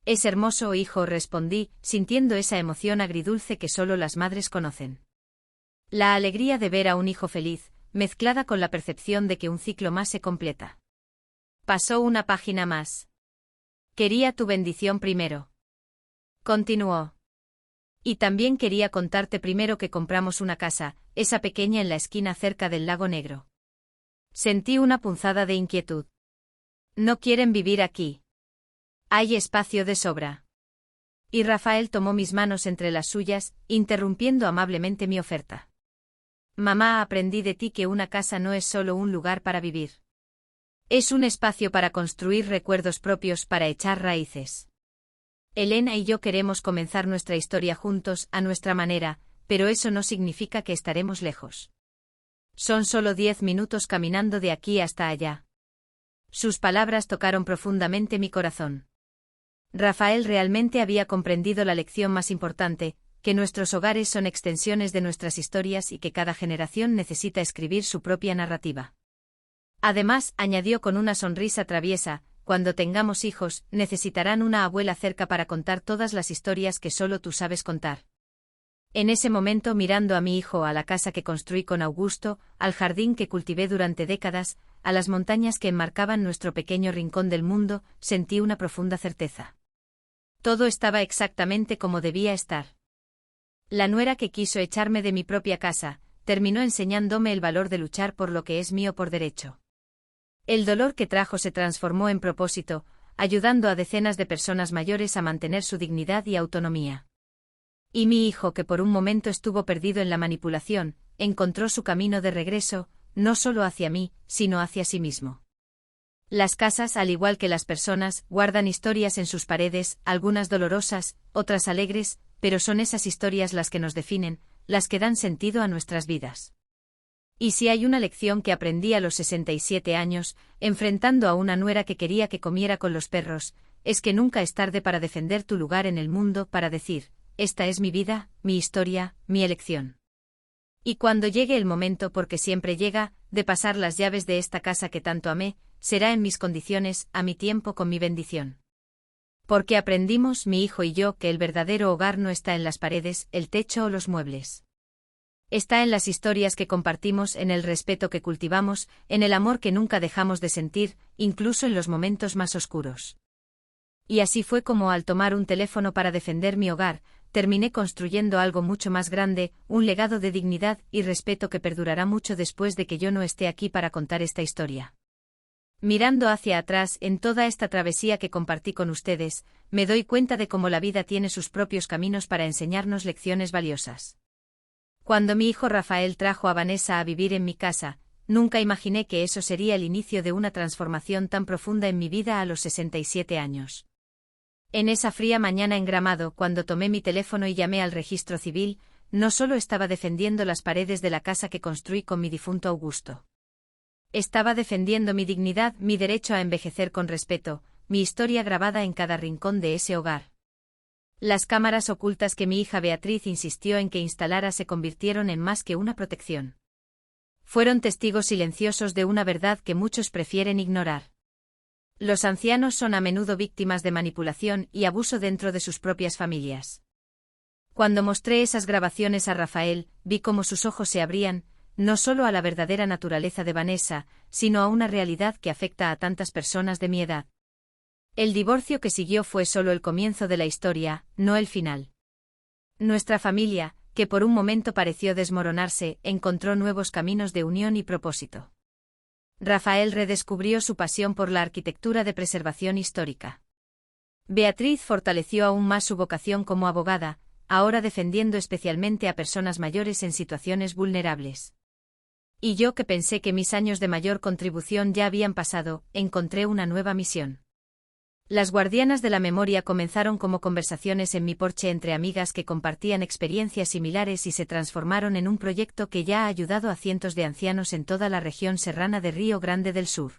Es hermoso, hijo, respondí, sintiendo esa emoción agridulce que solo las madres conocen. La alegría de ver a un hijo feliz, mezclada con la percepción de que un ciclo más se completa. Pasó una página más. Quería tu bendición primero. Continuó. Y también quería contarte primero que compramos una casa, esa pequeña en la esquina cerca del Lago Negro. Sentí una punzada de inquietud. No quieren vivir aquí. Hay espacio de sobra. Y Rafael tomó mis manos entre las suyas, interrumpiendo amablemente mi oferta. Mamá, aprendí de ti que una casa no es solo un lugar para vivir. Es un espacio para construir recuerdos propios, para echar raíces. Elena y yo queremos comenzar nuestra historia juntos, a nuestra manera, pero eso no significa que estaremos lejos. Son solo 10 minutos caminando de aquí hasta allá. Sus palabras tocaron profundamente mi corazón. Rafael realmente había comprendido la lección más importante, que nuestros hogares son extensiones de nuestras historias y que cada generación necesita escribir su propia narrativa. Además, añadió con una sonrisa traviesa, cuando tengamos hijos, necesitarán una abuela cerca para contar todas las historias que solo tú sabes contar. En ese momento, mirando a mi hijo, a la casa que construí con Augusto, al jardín que cultivé durante décadas, a las montañas que enmarcaban nuestro pequeño rincón del mundo, sentí una profunda certeza. Todo estaba exactamente como debía estar. La nuera que quiso echarme de mi propia casa, terminó enseñándome el valor de luchar por lo que es mío por derecho. El dolor que trajo se transformó en propósito, ayudando a decenas de personas mayores a mantener su dignidad y autonomía. Y mi hijo, que por un momento estuvo perdido en la manipulación, encontró su camino de regreso, no solo hacia mí, sino hacia sí mismo. Las casas, al igual que las personas, guardan historias en sus paredes, algunas dolorosas, otras alegres, pero son esas historias las que nos definen, las que dan sentido a nuestras vidas. Y si hay una lección que aprendí a los 67 años, enfrentando a una nuera que quería que comiera con los perros, es que nunca es tarde para defender tu lugar en el mundo, para decir, esta es mi vida, mi historia, mi elección. Y cuando llegue el momento, porque siempre llega, de pasar las llaves de esta casa que tanto amé, será en mis condiciones, a mi tiempo, con mi bendición. Porque aprendimos, mi hijo y yo, que el verdadero hogar no está en las paredes, el techo o los muebles. Está en las historias que compartimos, en el respeto que cultivamos, en el amor que nunca dejamos de sentir, incluso en los momentos más oscuros. Y así fue como, al tomar un teléfono para defender mi hogar, terminé construyendo algo mucho más grande, un legado de dignidad y respeto que perdurará mucho después de que yo no esté aquí para contar esta historia. Mirando hacia atrás, en toda esta travesía que compartí con ustedes, me doy cuenta de cómo la vida tiene sus propios caminos para enseñarnos lecciones valiosas. Cuando mi hijo Rafael trajo a Vanessa a vivir en mi casa, nunca imaginé que eso sería el inicio de una transformación tan profunda en mi vida a los 67 años. En esa fría mañana en Gramado, cuando tomé mi teléfono y llamé al registro civil, no solo estaba defendiendo las paredes de la casa que construí con mi difunto Augusto. Estaba defendiendo mi dignidad, mi derecho a envejecer con respeto, mi historia grabada en cada rincón de ese hogar. Las cámaras ocultas que mi hija Beatriz insistió en que instalara se convirtieron en más que una protección. Fueron testigos silenciosos de una verdad que muchos prefieren ignorar. Los ancianos son a menudo víctimas de manipulación y abuso dentro de sus propias familias. Cuando mostré esas grabaciones a Rafael, vi cómo sus ojos se abrían, no solo a la verdadera naturaleza de Vanessa, sino a una realidad que afecta a tantas personas de mi edad. El divorcio que siguió fue solo el comienzo de la historia, no el final. Nuestra familia, que por un momento pareció desmoronarse, encontró nuevos caminos de unión y propósito. Rafael redescubrió su pasión por la arquitectura de preservación histórica. Beatriz fortaleció aún más su vocación como abogada, ahora defendiendo especialmente a personas mayores en situaciones vulnerables. Y yo, que pensé que mis años de mayor contribución ya habían pasado, encontré una nueva misión. Las guardianas de la memoria comenzaron como conversaciones en mi porche entre amigas que compartían experiencias similares y se transformaron en un proyecto que ya ha ayudado a cientos de ancianos en toda la región serrana de Río Grande del Sur.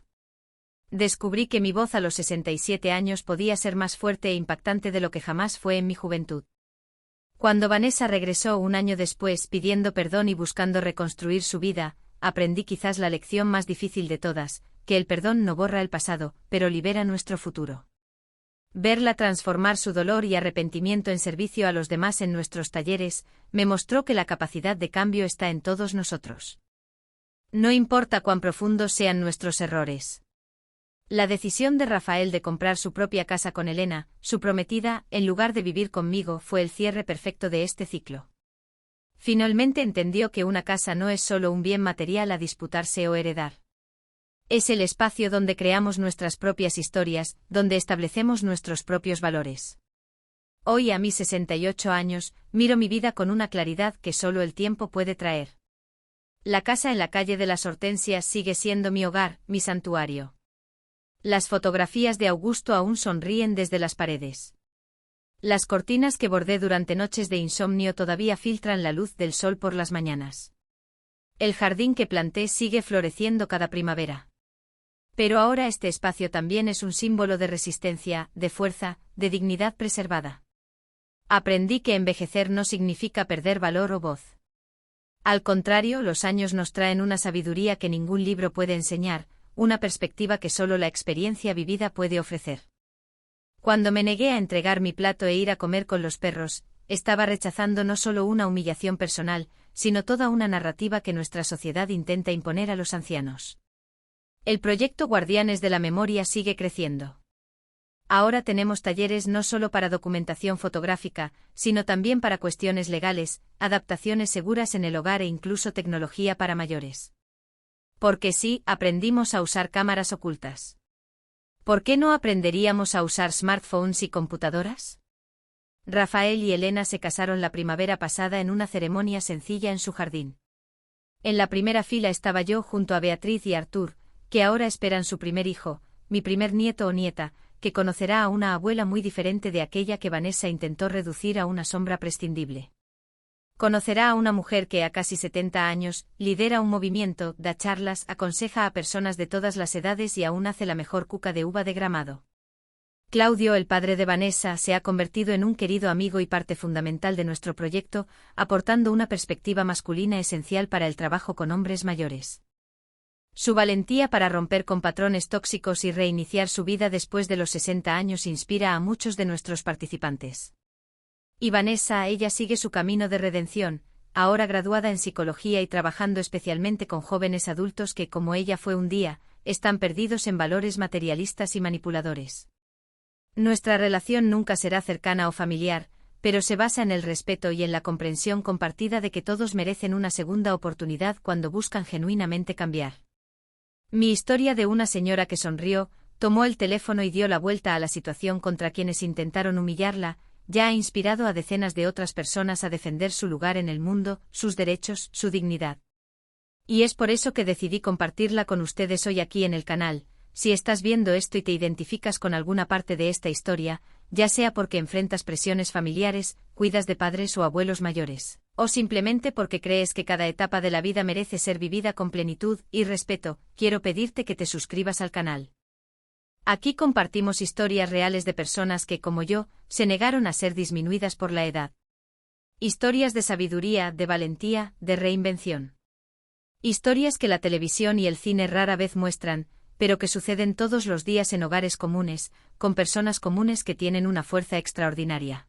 Descubrí que mi voz a los 67 años podía ser más fuerte e impactante de lo que jamás fue en mi juventud. Cuando Vanessa regresó un año después pidiendo perdón y buscando reconstruir su vida, aprendí quizás la lección más difícil de todas, que el perdón no borra el pasado, pero libera nuestro futuro. Verla transformar su dolor y arrepentimiento en servicio a los demás en nuestros talleres, me mostró que la capacidad de cambio está en todos nosotros. No importa cuán profundos sean nuestros errores. La decisión de Rafael de comprar su propia casa con Elena, su prometida, en lugar de vivir conmigo, fue el cierre perfecto de este ciclo. Finalmente entendió que una casa no es solo un bien material a disputarse o heredar. Es el espacio donde creamos nuestras propias historias, donde establecemos nuestros propios valores. Hoy, a mis 68 años, miro mi vida con una claridad que solo el tiempo puede traer. La casa en la calle de las Hortensias sigue siendo mi hogar, mi santuario. Las fotografías de Augusto aún sonríen desde las paredes. Las cortinas que bordé durante noches de insomnio todavía filtran la luz del sol por las mañanas. El jardín que planté sigue floreciendo cada primavera. Pero ahora este espacio también es un símbolo de resistencia, de fuerza, de dignidad preservada. Aprendí que envejecer no significa perder valor o voz. Al contrario, los años nos traen una sabiduría que ningún libro puede enseñar, una perspectiva que solo la experiencia vivida puede ofrecer. Cuando me negué a entregar mi plato e ir a comer con los perros, estaba rechazando no solo una humillación personal, sino toda una narrativa que nuestra sociedad intenta imponer a los ancianos. El proyecto Guardianes de la Memoria sigue creciendo. Ahora tenemos talleres no solo para documentación fotográfica, sino también para cuestiones legales, adaptaciones seguras en el hogar e incluso tecnología para mayores. Porque sí, aprendimos a usar cámaras ocultas. ¿Por qué no aprenderíamos a usar smartphones y computadoras? Rafael y Elena se casaron la primavera pasada en una ceremonia sencilla en su jardín. En la primera fila estaba yo junto a Beatriz y Artur, que ahora esperan su primer hijo, mi primer nieto o nieta, que conocerá a una abuela muy diferente de aquella que Vanessa intentó reducir a una sombra prescindible. Conocerá a una mujer que a casi 70 años, lidera un movimiento, da charlas, aconseja a personas de todas las edades y aún hace la mejor cuca de uva de Gramado. Claudio, el padre de Vanessa, se ha convertido en un querido amigo y parte fundamental de nuestro proyecto, aportando una perspectiva masculina esencial para el trabajo con hombres mayores. Su valentía para romper con patrones tóxicos y reiniciar su vida después de los 60 años inspira a muchos de nuestros participantes. Y Vanessa, ella sigue su camino de redención, ahora graduada en psicología y trabajando especialmente con jóvenes adultos que, como ella fue un día, están perdidos en valores materialistas y manipuladores. Nuestra relación nunca será cercana o familiar, pero se basa en el respeto y en la comprensión compartida de que todos merecen una segunda oportunidad cuando buscan genuinamente cambiar. Mi historia de una señora que sonrió, tomó el teléfono y dio la vuelta a la situación contra quienes intentaron humillarla, ya ha inspirado a decenas de otras personas a defender su lugar en el mundo, sus derechos, su dignidad. Y es por eso que decidí compartirla con ustedes hoy aquí en el canal. Si estás viendo esto y te identificas con alguna parte de esta historia, ya sea porque enfrentas presiones familiares, cuidas de padres o abuelos mayores, O simplemente porque crees que cada etapa de la vida merece ser vivida con plenitud y respeto, quiero pedirte que te suscribas al canal. Aquí compartimos historias reales de personas que, como yo, se negaron a ser disminuidas por la edad. Historias de sabiduría, de valentía, de reinvención. Historias que la televisión y el cine rara vez muestran, pero que suceden todos los días en hogares comunes, con personas comunes que tienen una fuerza extraordinaria.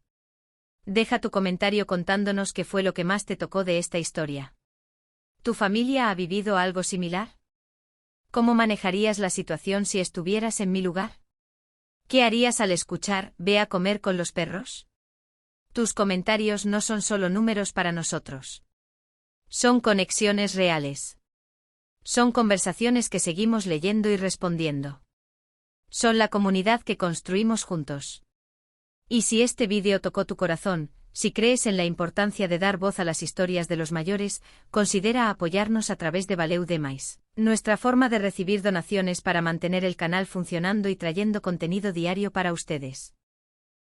Deja tu comentario contándonos qué fue lo que más te tocó de esta historia. ¿Tu familia ha vivido algo similar? ¿Cómo manejarías la situación si estuvieras en mi lugar? ¿Qué harías al escuchar "ve a comer con los perros"? Tus comentarios no son solo números para nosotros. Son conexiones reales. Son conversaciones que seguimos leyendo y respondiendo. Son la comunidad que construimos juntos. Y si este vídeo tocó tu corazón, si crees en la importancia de dar voz a las historias de los mayores, considera apoyarnos a través de Valeu Demais, nuestra forma de recibir donaciones para mantener el canal funcionando y trayendo contenido diario para ustedes.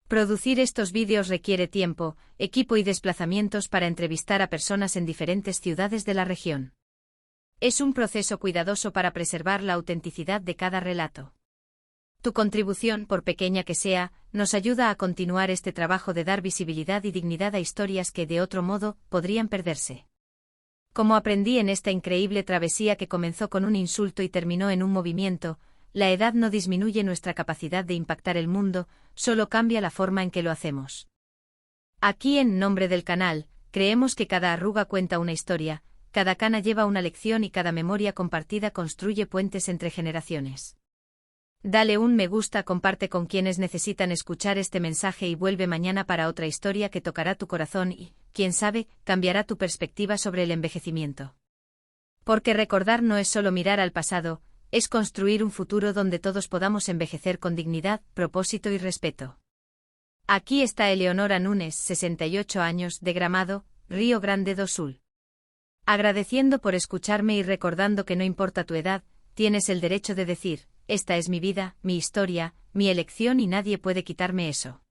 Producir estos vídeos requiere tiempo, equipo y desplazamientos para entrevistar a personas en diferentes ciudades de la región. Es un proceso cuidadoso para preservar la autenticidad de cada relato. Tu contribución, por pequeña que sea, nos ayuda a continuar este trabajo de dar visibilidad y dignidad a historias que, de otro modo, podrían perderse. Como aprendí en esta increíble travesía que comenzó con un insulto y terminó en un movimiento, la edad no disminuye nuestra capacidad de impactar el mundo, solo cambia la forma en que lo hacemos. Aquí, en nombre del canal, creemos que cada arruga cuenta una historia, cada cana lleva una lección y cada memoria compartida construye puentes entre generaciones. Dale un me gusta, comparte con quienes necesitan escuchar este mensaje y vuelve mañana para otra historia que tocará tu corazón y, quién sabe, cambiará tu perspectiva sobre el envejecimiento. Porque recordar no es solo mirar al pasado, es construir un futuro donde todos podamos envejecer con dignidad, propósito y respeto. Aquí está Eleonora Nunes, 68 años, de Gramado, Río Grande do Sul. Agradeciendo por escucharme y recordando que no importa tu edad, tienes el derecho de decir: esta es mi vida, mi historia, mi elección y nadie puede quitarme eso.